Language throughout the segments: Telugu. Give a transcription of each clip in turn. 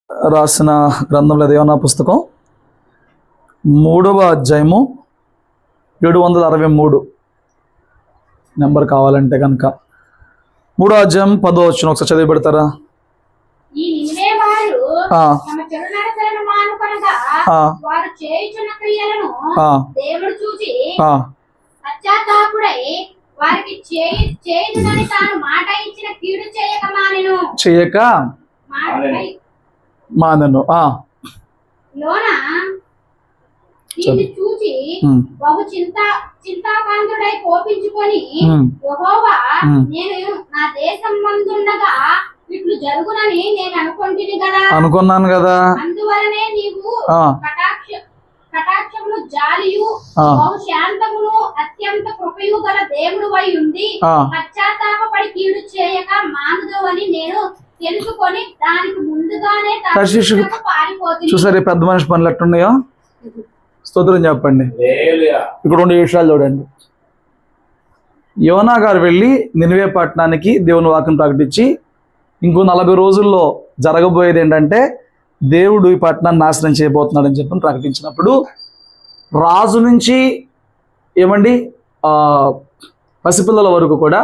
రాసిన గ్రంథంలో దేవనా పుస్తకం 3వ అధ్యాయము 763 నెంబర్ కావాలంటే కనుక 3వ అధ్యాయం 10వ వచనం ఒకసారి చదివి పెడతారా? చేయక మానను. చూచి బహు చింతాకాంతుడై కోపించుకొని, యెహోవా, నేను నా దేశం మందుండగా ఇట్లు జరుగునని నేను అనుకున్నాను కదా. అందువలనే నీవు కటాక్షమును జాలియు బహు శాంతమును అత్యంత కృపయు గల దేవుడు అయి ఉండి పశ్చాత్తాపపడి కీడు చేయక మానదు అని నేను తెలుసుకొని దానికి ముందుగానే పారిపోతుంది. చూసారు పెద్ద మనిషి పనులు ఎట్టున్నాయో? స్తోత్రం చెప్పండి. ఇక్కడ 2 విషయాలు చూడండి. యోనా గారు వెళ్ళి నినివే పట్టణానికి దేవుని వాక్యం ప్రకటించి ఇంకో 40 రోజుల్లో జరగబోయేది ఏంటంటే దేవుడు ఈ పట్టణాన్ని నాశనం చేయబోతున్నాడని చెప్పి ప్రకటించినప్పుడు రాజు నుంచి ఏమండి పసిపిల్లల వరకు కూడా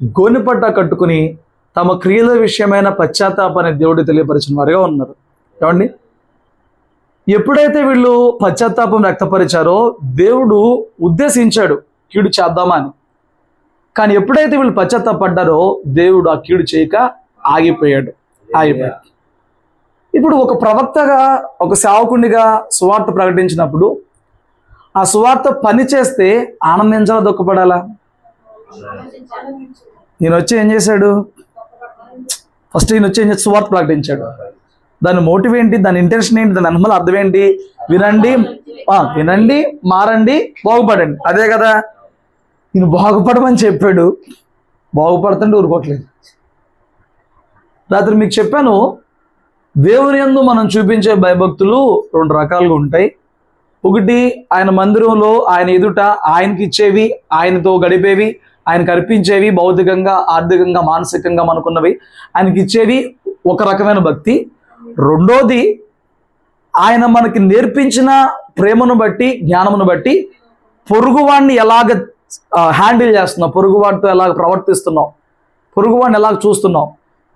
గోనెపట్ట కట్టుకుని తమ క్రియల విషయమైన పశ్చాత్తాపాన్ని దేవుడు తెలియపరిచిన వారుగా ఉన్నారు. ఏమండి, ఎప్పుడైతే వీళ్ళు పశ్చాత్తాపం వ్యక్తపరిచారో దేవుడు ఉద్దేశించాడు కీడు చేద్దామని. కానీ ఎప్పుడైతే వీళ్ళు పశ్చాత్తాపడ్డారో దేవుడు ఆ కీడు చేయక ఆగిపోయాడు. ఇప్పుడు ఒక ప్రవక్తగా, ఒక సేవకునిగా సువార్త ప్రకటించినప్పుడు ఆ సువార్త పని చేస్తే ఆనందించాలా, దుఃఖపడాలా? ఈయన వచ్చి ఏం చేశాడు? ఫస్ట్ ఈయన వచ్చి ఏం చేసి సువార్త ప్రకటించాడు. దాని మోటివ్ ఏంటి? దాని ఇంటెన్షన్ ఏంటి? దాని అనుమతి అర్థం ఏంటి? వినండి, మారండి, బాగుపడండి. అదే కదా. ఈయన బాగుపడమని చెప్పాడు, బాగుపడుతుంటే ఊరుకోవట్లేదు. రాత్రి మీకు చెప్పాను, దేవుని యందు మనం చూపించే భయభక్తులు 2 రకాలుగా ఉంటాయి. ఒకటి, ఆయన మందిరంలో ఆయన ఎదుట ఆయనకి ఇచ్చేవి, ఆయనతో గడిపేవి, ఆయనకు అర్పించేవి, భౌతికంగా, ఆర్థికంగా, మానసికంగా మనకున్నవి ఆయనకి ఇచ్చేవి ఒక రకమైన భక్తి. రెండోది, ఆయన మనకి నేర్పించిన ప్రేమను బట్టి, జ్ఞానమును బట్టి పొరుగువాడిని ఎలాగ హ్యాండిల్ చేస్తున్నాం, పొరుగువాడితో ఎలాగ ప్రవర్తిస్తున్నాం, పొరుగువాడిని ఎలాగ చూస్తున్నాం.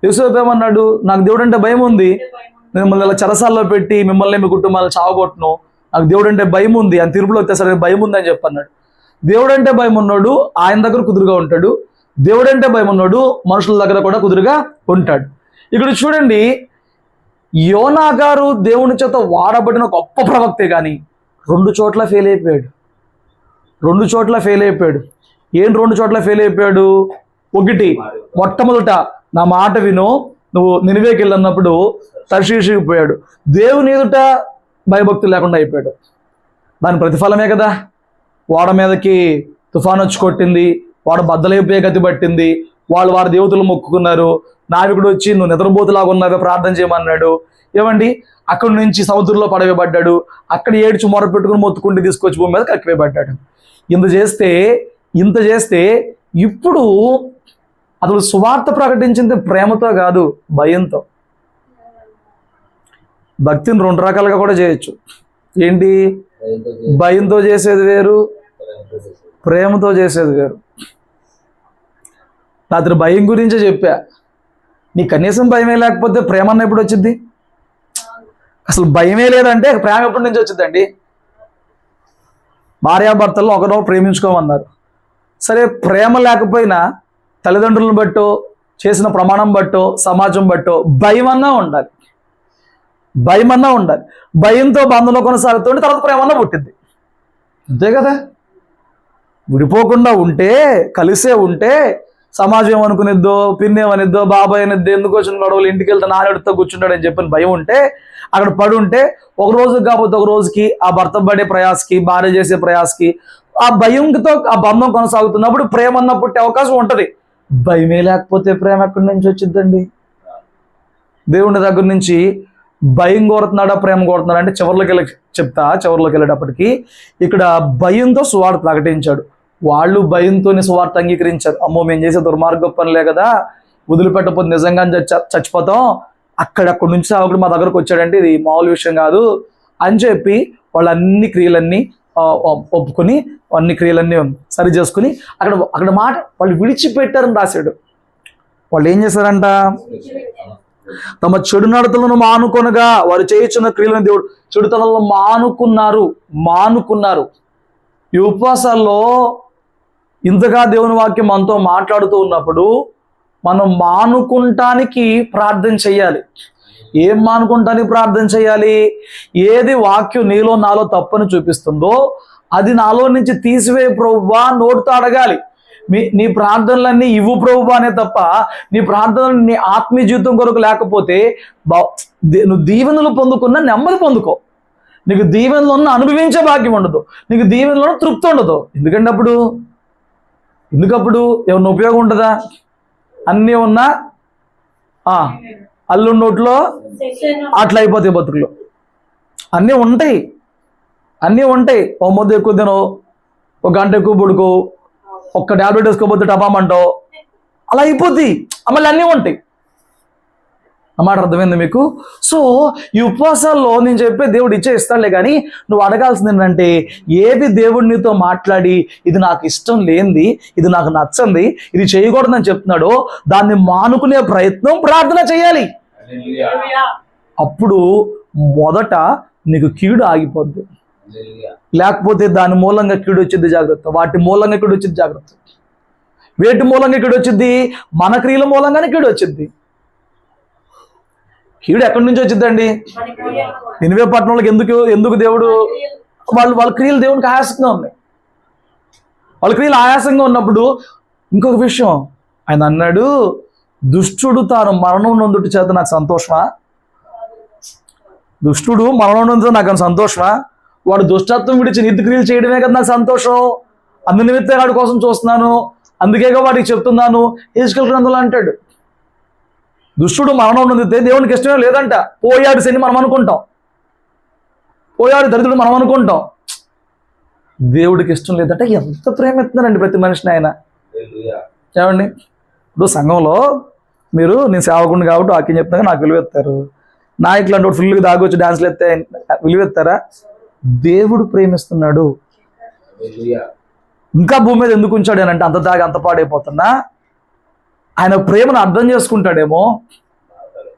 యూసుఫ్ ఏమన్నాడు? నాకు దేవుడు అంటే భయం ఉంది, మిమ్మల్ని ఇలా చెరసాల్లో పెట్టి మిమ్మల్ని మీ కుటుంబాలను చావగొట్టను, నాకు దేవుడు అంటే భయం ఉంది, ఆయన తీర్పులో వచ్చేసరికి భయం ఉంది అని చెప్పన్నాడు. దేవుడు అంటే భయం ఉన్నాడు ఆయన దగ్గర కుదురుగా ఉంటాడు, దేవుడు అంటే భయం ఉన్నాడు మనుషుల దగ్గర కూడా కుదురుగా ఉంటాడు. ఇక్కడ చూడండి, యోనా గారు దేవుని చేత వాడబడిన గొప్ప ప్రవక్తే కానీ 2 చోట్ల ఫెయిల్ అయిపోయాడు. 2 చోట్ల ఫెయిల్ అయిపోయాడు. ఏం 2 చోట్ల ఫెయిల్ అయిపోయాడు? ఒకటి, మొట్టమొదట నా మాట విను, నువ్వు నినివేకి వెళ్ళినప్పుడు తర్షీషుకి పోయాడు. దేవుని ఎదుట భయభక్తులు లేకుండా అయిపోయాడు. దాని ప్రతిఫలమే కదా. వాడ మీదకి తుఫాను వచ్చి కొట్టింది, వాడు బద్దలైపోయే గతి పట్టింది, వారి దేవతలు మొక్కుకున్నారు. నావికుడు వచ్చి నువ్వు నిద్రపోతులాగా ఉన్నావే, ప్రార్థన చేయమన్నాడు. ఏమండి, అక్కడి నుంచి సముద్రంలో పడవేయబడ్డాడు. అక్కడ ఏడ్చి మొర పెట్టుకుని మొత్తుకుంటే తీసుకొచ్చి భూమి మీద కక్కివేయబడ్డాడు. ఇంత చేస్తే ఇప్పుడు అతడు సువార్త ప్రకటించింది ప్రేమతో కాదు, భయంతో. భక్తిని 2 రకాలుగా కూడా చేయొచ్చు. ఏంటి? భయంతో చేసేది వేరు, ప్రేమతో చేసేది వేరు. రాత్రి భయం గురించే చెప్పా. నీ కనీసం భయమే లేకపోతే ప్రేమ అన్న ఎప్పుడు వచ్చింది? అసలు భయమే లేదంటే ప్రేమ ఎప్పటి నుంచి వచ్చిందండి? భార్యాభర్తలను ఒకరో ప్రేమించుకోమన్నారు. సరే, ప్రేమ లేకపోయినా తల్లిదండ్రులను బట్టో, చేసిన ప్రమాణం బట్టో, సమాజం బట్టో భయమన్నా ఉండాలి. భయంతో బంధంలో కొనసాగుతుంటే తర్వాత ప్రేమన్నా పుట్టింది. అంతే కదా. విడిపోకుండా ఉంటే, కలిసే ఉంటే సమాజం ఏమనుకునిద్దో, పిన్ని ఏమనిద్దో, బాబాయ్ అనిద్దో, ఎందుకు వచ్చిన గొడవలు, ఇంటికి వెళ్తే నాన్నడితో కూర్చుంటాడని చెప్పిన భయం ఉంటే, అక్కడ పడి ఉంటే ఒక రోజు కాకపోతే ఒక రోజుకి ఆ భర్త పడే ప్రయాసకి, భార్య చేసే ప్రయాసకి, ఆ భయంతో ఆ బంధం కొనసాగుతున్నప్పుడు ప్రేమ అన్న పుట్టే అవకాశం ఉంటుంది. భయమే లేకపోతే ప్రేమ ఎక్కడి నుంచి వచ్చిందండి? దేవుని దగ్గర నుంచి భయం కోరుతున్నాడా, ప్రేమ కోరుతున్నాడా అంటే చివరిలోకి వెళ్ళేటప్పటికి ఇక్కడ భయంతో సువార్త ప్రకటించాడు. వాళ్ళు భయంతోనే సువార్త అంగీకరించారు. అమ్మో, మేము చేసే దుర్మార్గ పనులే కదా, వదిలిపెట్టకపోతే నిజంగా చచ్చిపోతాం, అక్కడి నుంచి సేవకుడు మా దగ్గరకు వచ్చాడంటే ఇది మామూలు విషయం కాదు అని చెప్పి వాళ్ళు అన్ని క్రియలన్నీ ఒప్పుకొని అన్ని క్రియలన్నీ సరి చేసుకుని అక్కడ మాట వాళ్ళు విడిచిపెట్టారని రాశాడు. వాళ్ళు ఏం చేశారంట? తమ చెడు నడతలను మానుకొనగా వారు చేయుచున్న క్రియలను దేవుడు చెడుతలను మానుకున్నారు. ఈ ఉపవాసాల్లో ఇంతగా దేవుని వాక్యం మనతో మాట్లాడుతూ ఉన్నప్పుడు మనం మానుకుంటానికి ప్రార్థన చేయాలి. ఏం మానుకుంటానికి ప్రార్థన చేయాలి? ఏది వాక్యం నీలో నాలో తప్పని చూపిస్తుందో అది నాలో నుంచి తీసివేయ ప్రభువా నోటితో అడగాలి. నీ ప్రార్థనలన్నీ ఇవ్వు ప్రభువా అనే తప్ప నీ ప్రార్థనలు నీ ఆత్మీయ జీవితం కొరకు లేకపోతే నువ్వు దీవెనలు పొందుకున్న నెమ్మది పొందుకో. నీకు దీవెనలను అనుభవించే భాగ్యం ఉండదు, నీకు దీవెనలను తృప్తి ఉండదు. ఎందుకప్పుడు ఏమన్నా ఉపయోగం ఉంటుందా? అన్నీ ఉన్నా అల్లు నోట్లో అట్లా అయిపోతాయి బతుకులు. అన్నీ ఉంటాయి. ఓ ముద్ద ఎక్కువ తినో, ఒక గంట ఎక్కువ పడుకో, ఒక్క టాబ్లెట్ వేసుకోపోతే టపామంటావు, అలా అయిపోద్ది. మళ్ళీ అన్నీ ఉంటాయి. అన్నమాట అర్థమైంది మీకు? సో ఈ ఉపవాసాల్లో నేను చెప్పే దేవుడు ఇస్తాడులే, కానీ నువ్వు అడగాల్సింది ఏంటంటే ఏది దేవుడు నీతో మాట్లాడి ఇది నాకు ఇష్టం లేనిది, ఇది నాకు నచ్చంది, ఇది చేయకూడదని చెప్తున్నాడో దాన్ని మానుకునే ప్రయత్నం ప్రార్థన చేయాలి. అప్పుడు మొదట నీకు కీడు ఆగిపోద్ది. లేకపోతే దాని మూలంగా కీడు వచ్చింది జాగ్రత్త, వాటి మూలంగా కీడు వచ్చింది జాగ్రత్త. వేటి మూలంగా కీడు వచ్చింది? మన క్రియల మూలంగానే కీడు వచ్చింది. కీడు ఎక్కడి నుంచి వచ్చిందండి? నినివే పట్టణంలోకి ఎందుకు దేవుడు వాళ్ళ క్రియలు దేవునికి ఆయాసంగా ఉన్నాయి. వాళ్ళ క్రియలు ఆయాసంగా ఉన్నప్పుడు ఇంకొక విషయం ఆయన అన్నాడు, దుష్టుడు తాను మరణం నొందుట చేత నాకు సంతోషమా? దుష్టుడు మరణం నొందుట నాకు సంతోషమా? వాడు దుష్టత్వం విడిచి నీతి క్రియలు చేయడమే కదా నాకు సంతోషం. అందు నిమిత్తం వాడి కోసం చూస్తున్నాను, అందుకేగా వాడికి చెప్తున్నాను. హెజ్కేలు గ్రంథంలో అంటాడు, దుష్టుడు మరణం నొందితే దేవునికి ఇష్టమే లేదంట. పోయాడు శని మనం అనుకుంటాం, పోయాడు దరిద్రుడు మనం అనుకుంటాం. దేవుడికి ఇష్టం లేదంటే ఎంత ప్రేమ ఎత్తున్నారండి ప్రతి మనిషిని ఆయన. ఏమండి, ఇప్పుడు సంఘంలో నేను సేవకుడిని కాబట్టి వాక్యం చెప్తాగా నాకు విలువెత్తారు. నాయకులు అంటే ఫుల్గా దాగొచ్చి డాన్స్లు ఎత్తే విలువెత్తారా? దేవుడు ప్రేమిస్తున్నాడు. ఇంకా భూమి మీద ఎందుకు ఉంచాడు అని అంటే అంత తాగి అంత పాడైపోతున్నా ఆయన ప్రేమను అర్థం చేసుకుంటాడేమో,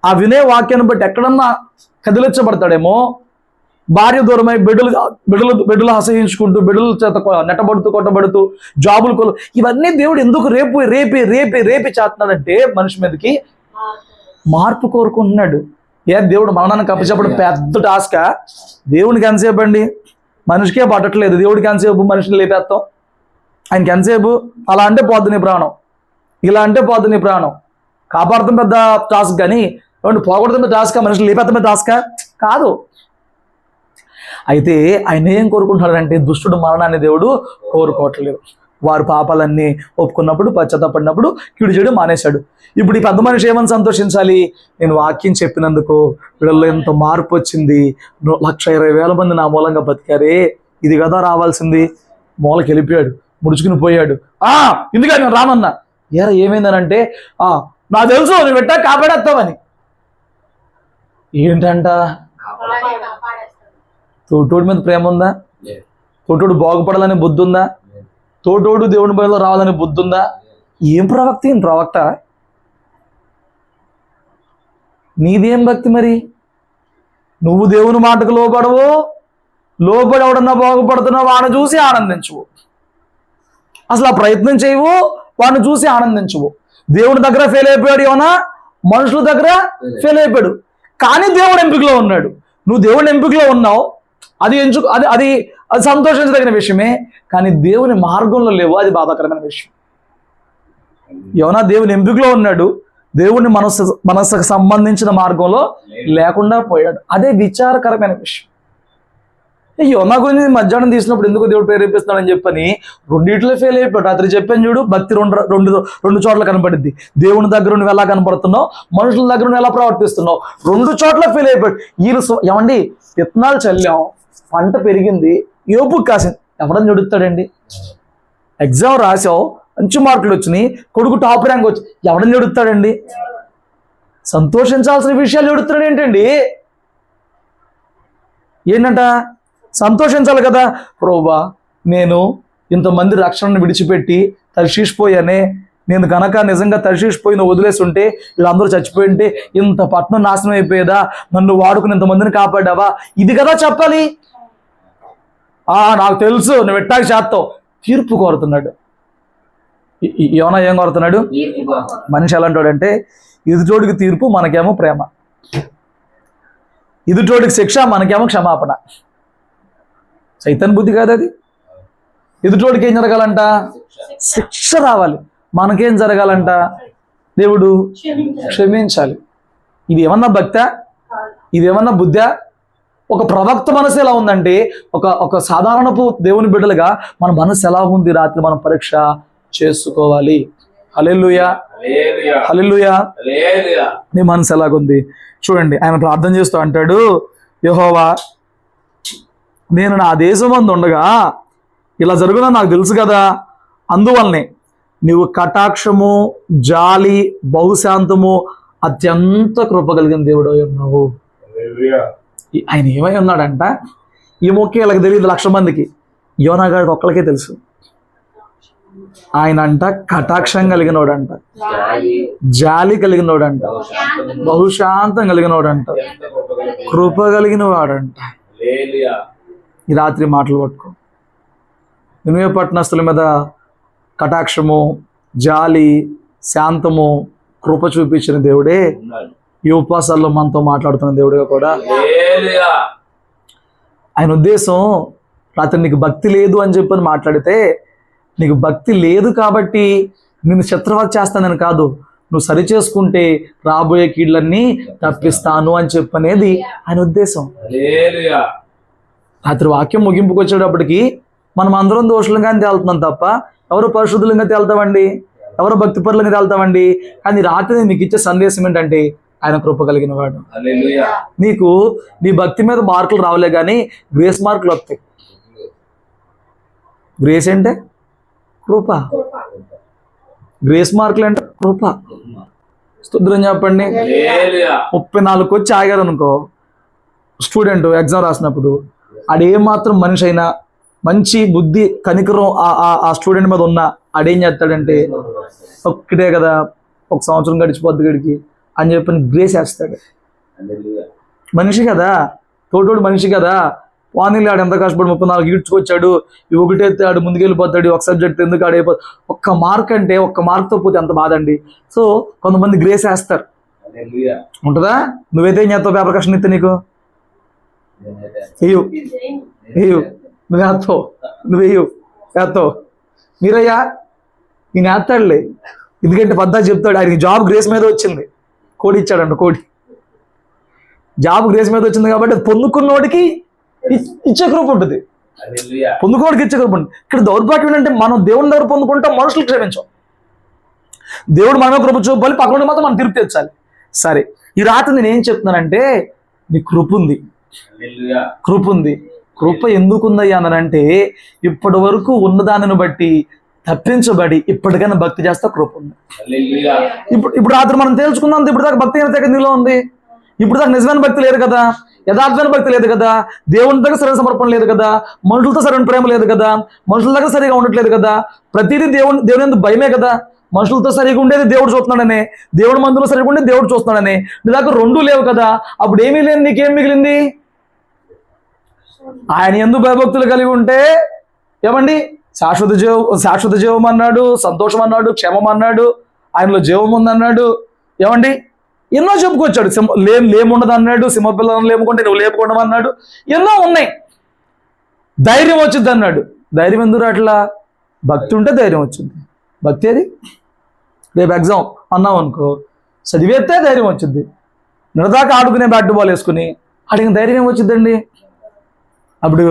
ఆ వినే వాక్యాన్ని బట్టి ఎక్కడన్నా కదిలించబడతాడేమో. భార్య దూరమై బిడ్డలు అసహించుకుంటూ బిడ్డల చేత నెట్టబడుతూ కొట్టబడుతూ జాబులు ఇవన్నీ దేవుడు ఎందుకు రేపి చేస్తున్నాడంటే మనిషి మీదకి మార్పు కోరుకుంటున్నాడు. దేవుడు మరణానికి అప్పచెప్పడం పెద్ద టాస్కా? దేవునికి ఎంతసేపు అండి? మనిషికే పట్టట్లేదు, దేవుడికి ఎంతసేపు మనిషిని లేపేస్తాం? ఆయనకి ఎంతసేపు? అలా అంటే పోద్దు నీ ప్రాణం, ఇలా అంటే పోద్దు నీ ప్రాణం. కాపాడటం పెద్ద టాస్క్, కానీ పోగొడటం పెద్ద టాస్కా, మనుషులు లేపేద్దాం పెద్ద టాస్కా కాదు. అయితే ఆయన ఏం కోరుకుంటున్నాడంటే దుష్టుడు మరణాన్ని దేవుడు కోరుకోవట్లేదు. వారు పాపాలన్నీ ఒప్పుకున్నప్పుడు పశ్చాత్తాపడినప్పుడు కీడు చేయడం మానేశాడు. ఇప్పుడు ఈ పెద్ద మనిషి ఏమని సంతోషించాలి? నేను వాక్యం చెప్పినందుకు వీళ్ళలో ఎంత మార్పు వచ్చింది, 1,20,000 మంది నా మూలంగా బతికారే, ఇది కదా రావాల్సింది. మూలకి వెళ్ళిపోయాడు, ముడుచుకుని పోయాడు. ఇందుకే నేను రామన్నా. ఏమైందనంటే నాకు తెలుసు నువ్వు పెట్టా కాపాడేస్తావని. ఏంటంట? తోటోడి మీద ప్రేమ ఉందా? తోటోడు బాగుపడాలనే బుద్ధి ఉందా? తోటోడు దేవుని బయలులో రావాలనే బుద్ధి ఉందా? ఏం ప్రవక్త? నీదేం భక్తి మరి? నువ్వు దేవుని మాటకు లోబడి ఎవడన్నా బాగుపడుతున్నావు వాడిని చూసి ఆనందించవు. అసలు ఆ ప్రయత్నం చేయవు, వాడిని చూసి ఆనందించవు. దేవుని దగ్గర ఫెయిల్ అయిపోయాడు, ఏమన్నా మనుషుల దగ్గర ఫెయిల్ అయిపోయాడు. కానీ దేవుడు ఎంపికలో ఉన్నాడు. నువ్వు దేవుని ఎంపికలో ఉన్నావు, అది అది సంతోషించదగిన విషయమే. కానీ దేవుని మార్గంలో లేవు, అది బాధాకరమైన విషయం. ఏమన్నా దేవుని ఎంపికలో ఉన్నాడు, దేవుని మనస్సుకు సంబంధించిన మార్గంలో లేకుండా పోయాడు, అదే విచారకరమైన విషయం. యోనా గురించి మధ్యాహ్నం తీసినప్పుడు ఎందుకు దేవుడు ప్రేరేపిస్తున్నాడని చెప్పని రెండిట్లో ఫెయిల్ అయిపోయాడు. రాత్రి చెప్పాను చూడు, భక్తి రెండు చోట్ల కనపడింది. దేవుని దగ్గర నువ్వు ఎలా కనపడుతున్నావు, మనుషుల దగ్గర నువ్వు ఎలా ప్రవర్తిస్తున్నావు, 2 చోట్ల ఫెయిల్ అయిపోయాడు. ఏమండి, విత్తనాలు చల్లాం, పంట పెరిగింది, యోపు కాసింది, ఎవడని చెడుతాడండి? ఎగ్జామ్ రాసావు, మంచి మార్కులు వచ్చినాయి, కొడుకు టాప్ ర్యాంక్ వచ్చి ఎవడని చెడుతాడండి? సంతోషించాల్సిన విషయాలు ఎడుతున్నాడు ఏంటండి? ఏంటంట? సంతోషించాలి కదా. ప్రభువా, నేను ఇంతమంది రక్షణను విడిచిపెట్టి తర్షీషిపోయానే, నేను కనుక నిజంగా తర్షీషిపోయిన వదిలేసి ఉంటే వీళ్ళందరూ చచ్చిపోయి ఉంటే ఇంత పట్టణం నాశనం అయిపోయేదా, నన్ను వాడుకుని ఇంతమందిని కాపాడావా, ఇది కదా చెప్పాలి. నాకు తెలుసు నువ్వు ఎట్టాకి చేస్తావు. తీర్పు కోరుతున్నాడు. యోనా ఏం కోరుతున్నాడు? మనిషి ఎలాంటోడంటే, ఎదుటోడికి తీర్పు, మనకేమో ప్రేమ. ఎదుటోడికి శిక్ష, మనకేమో క్షమాపణ. సైతాన్ బుద్ధి కాదు అది. ఎదుటోడికి ఏం జరగాలంట? శిక్ష రావాలి. మనకేం జరగాలంట? దేవుడు క్షమించాలి. ఇది ఏమన్నా భక్తా? ఇది ఏమన్నా బుద్ధా? ఒక ప్రవక్త మనసు ఎలా ఉందంటే, ఒక సాధారణపు దేవుని బిడ్డలుగా మన మనసు ఎలా ఉంది రాత్రి మనం పరీక్ష చేసుకోవాలి. హల్లెలూయా, హల్లెలూయా. నీ మనసు ఎలాగుంది చూడండి. ఆయన ప్రార్థన చేస్తూ అంటాడు, యెహోవా, నేను నా దేశమందు ఉండగా ఇలా జరుగునని నాకు తెలుసు కదా, అందువల్లనే నీవు కటాక్షము, జాలి, బహుశాంతము, అత్యంత కృప కలిగిన దేవుడు ఉన్నావు. ఆయన ఏమై ఉన్నాడంట? ఈ మొక్క వీళ్ళకి తెలియదు, 1,00,000 మందికి. యోనా గారికి ఒక్కరికే తెలుసు. ఆయన అంట కటాక్షం కలిగినోడంట, జాలి కలిగినోడంట, బహుశాంతం కలిగినోడంట, కృప కలిగిన వాడంట. ఈ రాత్రి మాటలు పట్టుకో. నినివే పట్టణస్తుల మీద కటాక్షము, జాలి, శాంతము, కృప చూపించిన దేవుడే ఈ ఉపవాసాల్లో మనతో మాట్లాడుతున్న దేవుడిగా కూడా. ఆయన ఉద్దేశం రాత్రి నీకు భక్తి లేదు అని చెప్పని మాట్లాడితే, నీకు భక్తి లేదు కాబట్టి నేను శత్రువత చేస్తానని కాదు, నువ్వు సరి చేసుకుంటే రాబోయే కీళ్ళన్నీ తప్పిస్తాను అని చెప్పనేది ఆయన ఉద్దేశం. రాత్రి వాక్యం ముగింపుకు వచ్చేటప్పటికి మనం అందరం దోషులుగానే తేలుతున్నాం తప్ప ఎవరు పరిశుద్ధులుగా తేలుతామండి, ఎవరు భక్తిపరులుగా తేలుతామండి. కానీ రాత్రి నీకు ఇచ్చే సందేశం ఏంటంటే, ఆయన కృప కలిగిన వాడు. నీకు నీ భక్తి మీద మార్కులు రావలే కానీ గ్రేస్ మార్కులు వస్తాయి. గ్రేస్ అంటే కృప, గ్రేస్ మార్కులు అంటే కృప. స్తోత్రం చెప్పండి. 34 వచ్చి ఆగారు అనుకో, స్టూడెంట్ ఎగ్జామ్ రాసినప్పుడు, ఆడేమాత్రం మనిషి అయినా మంచి బుద్ధి కనికరం ఆ స్టూడెంట్ మీద ఉన్న ఆడేం చేస్తాడంటే, ఒక్కటే కదా 1 సంవత్సరం గడిచిపోద్ది గడికి అని చెప్పి గ్రేస్ వేస్తాడు. మనిషి కదా, తోటోడు మనిషి కదా. వానిల్ ఆడు ఎంత కష్టపడి 34 ఈడ్చుకొచ్చాడు, ఒకటైతే ఆడు ముందుకెళ్ళిపోతాడు, ఒక సబ్జెక్ట్ ఎందుకు ఆడైపోతాడు. 1 మార్క్ అంటే 1 మార్క్తో పోతే ఎంత బాధ అండి. సో కొంతమంది గ్రేస్ వేస్తారు. ఉంటుందా? నువ్వైతే ఏం చేస్తావు? పేపర్ కష్టం ఇస్తే నీకు వేయు, నువ్వు వేస్తావు, వేస్తావు. మీరయ్యా నేను వేస్తాడులే, ఎందుకంటే పద్దా చెప్తాడు. ఆయనకి జాబ్ గ్రేస్ మీద వచ్చింది, కోడి ఇచ్చాడంట. కోడి జాబ్ గ్రేస్ మీద వచ్చింది కాబట్టి అది పొందుకున్నోడికి ఇచ్చే కృప ఉంటుంది, పొందుకోవడానికి ఇచ్చే కృప ఉంటుంది. ఇక్కడ దౌర్భాగ్యం ఏంటంటే, మనం దేవుని దగ్గర పొందుకుంటాం, మనుషులు క్షమించాం. దేవుడు మనమే కృప చూపాలి, పక్కన మాత్రం మనం తిరిగి తెచ్చాలి. సరే, ఈ రాత్రి నేను ఏం చెప్తున్నానంటే, నీ కృప ఉంది, కృప ఉంది. కృప ఎందుకుందయ్యా అనంటే, ఇప్పటి వరకు ఉన్నదానిని బట్టి తప్పించబడి ఇప్పటికైనా భక్తి చేస్తా కృప ఉంది. ఇప్పుడు రాత్రి మనం తేల్చుకుందాం, ఇప్పుడు దాకా భక్తి అయిన నీలో ఉంది. ఇప్పుడు దాకా నిజమైన భక్తి లేదు కదా, యథార్థమైన భక్తి లేదు కదా, దేవుని దగ్గర సరైన సమర్పణ లేదు కదా, మనుషులతో సరైన ప్రేమ లేదు కదా, మనుషుల దగ్గర సరిగా ఉండట్లేదు కదా, ప్రతిదీ దేవుని ఎందుకు భయమే కదా. మనుషులతో సరిగా ఉండేది దేవుడు చూస్తున్నాడనే, దేవుడి మందులో సరిగా ఉండేది దేవుడు చూస్తున్నాడనే. నీ దగ్గర 2 లేవు కదా, అప్పుడు ఏమీ లేదు, నీకేం మిగిలింది? ఆయన ఎందుకు భయభక్తులు కలిగి ఉంటే ఏమండి, శాశ్వత జీవం అన్నాడు, సంతోషం అన్నాడు, క్షేమం అన్నాడు, ఆయనలో జీవం ఉందన్నాడు. ఏమండి, ఎన్నో చెప్పుకొచ్చాడు. లేముండదు అన్నాడు, సింహపిల్లను లేపుకుంటే నువ్వు లేపుకుంటావు అన్నాడు. ఎన్నో ఉన్నాయి. ధైర్యం వచ్చింది అన్నాడు. ధైర్యం ఎందుకు అట్లా? భక్తి ఉంటే ధైర్యం వచ్చింది. భక్తి అది రేపు ఎగ్జామ్ అన్నావు అనుకో, చదివేస్తే ధైర్యం వచ్చింది. నిన్నదాకా ఆడుకునే బ్యాట్ బాల్ వేసుకుని అడిగిన ధైర్యం ఏమొచ్చిందండి? అప్పుడు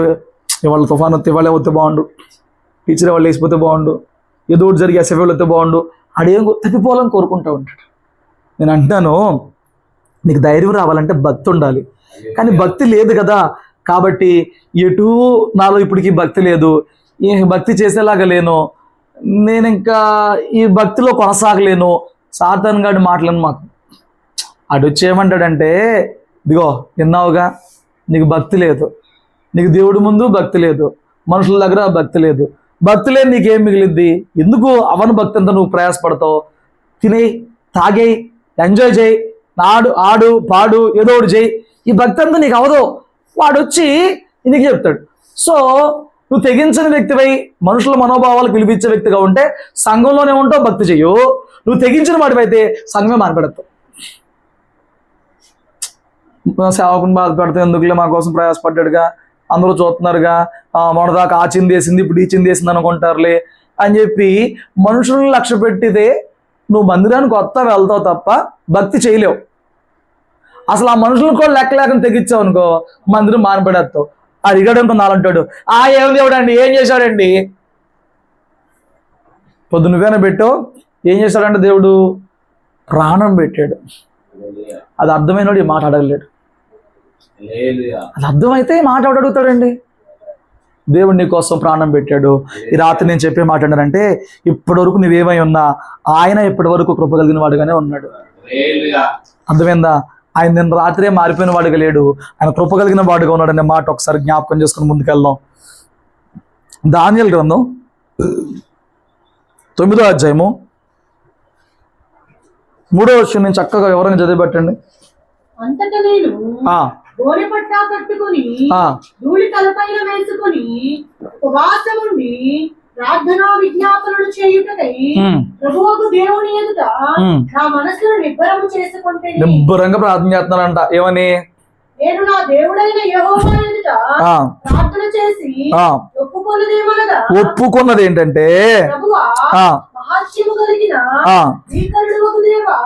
ఇవాళ తుఫాన్ వస్తే ఇవాళ వస్తే బాగుండు, టీచర్ వాళ్ళు వేసిపోతే బాగుండు, ఏదో ఒకటి జరిగి అసెంబ్లీలు వస్తే బాగుండు, ఆడేం తప్పిపోవాలని కోరుకుంటూ ఉంటాడు. నేను అంటున్నాను, నీకు ధైర్యం రావాలంటే భక్తి ఉండాలి. కానీ భక్తి లేదు కదా, కాబట్టి ఎటు నాలో ఇప్పటికీ భక్తి లేదు, ఈ భక్తి చేసేలాగా లేను, నేను ఇంకా ఈ భక్తిలో కొనసాగలేను, సాతాను గాడి మాటలను మాకు అటు వచ్చి ఏమంటాడంటే, ఇదిగో విన్నావుగా, నీకు భక్తి లేదు, నీకు దేవుడి ముందు భక్తి లేదు, మనుషుల దగ్గర భక్తి లేదు, భక్తి లేదు, నీకేం మిగిలిద్ది, ఎందుకు అవన భక్తి అంతా నువ్వు ప్రయాసపడతావు, తినేయి, తాగేయి, ఎంజాయ్ చేయి, ఆడు పాడు ఏదో ఒకటి చేయి, ఈ భక్తి అంతా నీకు అవదు. వాడు వచ్చి నీకు చెప్తాడు. సో నువ్వు తెగించని వ్యక్తివై మనుషుల మనోభావాలు పిలిపించే వ్యక్తిగా ఉంటే సంఘంలోనే ఉంటావు, భక్తి చెయ్యు. నువ్వు తెగించిన వాడివైతే సంఘమే మాట్లాడతావు. సేవకుని బాధపడితే ఎందుకులే, మా కోసం ప్రయాసపడ్డాడుగా, అందరూ చూస్తున్నారుగా, మొన్నదాకా ఆ చిందేసింది ఇప్పుడు ఈ చిందేసింది అనుకుంటారులే అని చెప్పి మనుషులను లక్ష్య పెట్టితే నువ్వు మందిరానికి వెళ్తావు తప్ప భక్తి చేయలేవు. అసలు ఆ మనుషులను కూడా లెక్క లేకుండా తెగించావు అనుకో, మందిరం మానపడేస్తావు. అడిగాడు అనుకో, నాలంటాడు, ఏం దేవుడండి, ఏం చేశాడండి, పొద్దు నువ్వేనా పెట్టావు, ఏం చేశాడంటే దేవుడు ప్రాణం పెట్టాడు. అది అర్థమైనోడు ఈ మాట అడగలేడు. అది అర్థమైతే మాట అడుగుతాడండి. దేవుడు నీ కోసం ప్రాణం పెట్టాడు. ఈ రాత్రి నేను చెప్పే మాట ఏంటంటే, ఇప్పటి వరకు నువ్వేమై ఉన్నా ఆయన ఇప్పటి వరకు కృప కలిగిన వాడుగానే ఉన్నాడు. అర్థమైందా? ఆయన నిన్న రాత్రే మారిపోయిన వాడుగా లేడు, ఆయన కృప కలిగిన వాడుగా ఉన్నాడు అనే మాట ఒకసారి జ్ఞాపకం చేసుకుని ముందుకెళ్దాం. దానియేలు గ్రంథం 9వ అధ్యాయము 3వ వచనం నేను చక్కగా ఎవరైనా చదివిపెట్టండి. అంతటా నేను గోనె పట్టా కట్టుకుని ధూళి తలపైన వేసుకుని ఉపవాసముండి ప్రార్థనా విజ్ఞాపనలు చేయుటకై ప్రభువుకు దేవుని ఎదుట నా మనసును నిబ్బరము చేసుకుంటే, నిబ్బరంగా ప్రార్థన చేస్తున్నానంట. ఏమని? నేను నా దేవుడైన యెహోవా ఎదుట ప్రార్థన చేసి ఒప్పుకున్నది ఏంటంటే, ప్రభువా, మహాత్మ్యము కలిగిన భీకరుడవగు దేవా,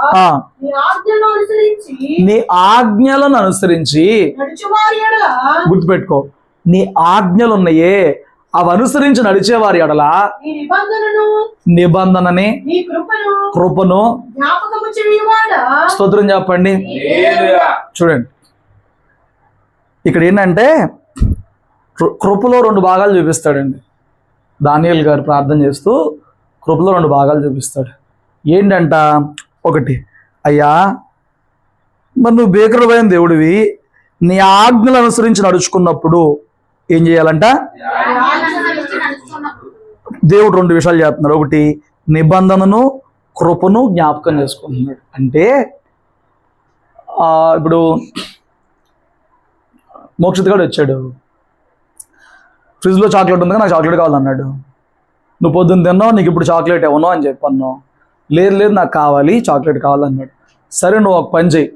నీ ఆజ్ఞలను అనుసరించి నడుచువారి ఎడల, గుర్తుపెట్టుకో, నీ ఆజ్ఞలు ఉన్నాయే అవి అనుసరించి నడిచేవారి ఎడల నిబంధనని కృపను స్తోత్రం చెప్పండి. చూడండి, ఇక్కడ ఏంటంటే కృపలో 2 భాగాలు చూపిస్తాడండి. దానియేలు గారు ప్రార్థన చేస్తూ కృపలో 2 భాగాలు చూపిస్తాడు. ఏంటంట? ఒకటి, అయ్యా మరి నువ్వు భీకరమైన దేవుడివి, నీ ఆజ్ఞలు అనుసరించి నడుచుకున్నప్పుడు ఏం చేయాలంట? దేవుడు 2 విషయాలు చేస్తున్నాడు. ఒకటి, నిబంధనను కృపను జ్ఞాపకం చేసుకుంటున్నాడు. అంటే ఇప్పుడు మోక్షిత్ గారు వచ్చాడు, ఫ్రిడ్జ్లో చాక్లెట్ ఉంది, నాకు చాక్లెట్ కావాలన్నాడు. నువ్వు పొద్దున్న తిన్నావు, నీకు ఇప్పుడు చాక్లెట్ ఇవ్వను అని చెప్పాను. లేదు నాకు కావాలి, చాక్లెట్ కావాలన్నాడు. సరే నువ్వు ఒక పని చేయి,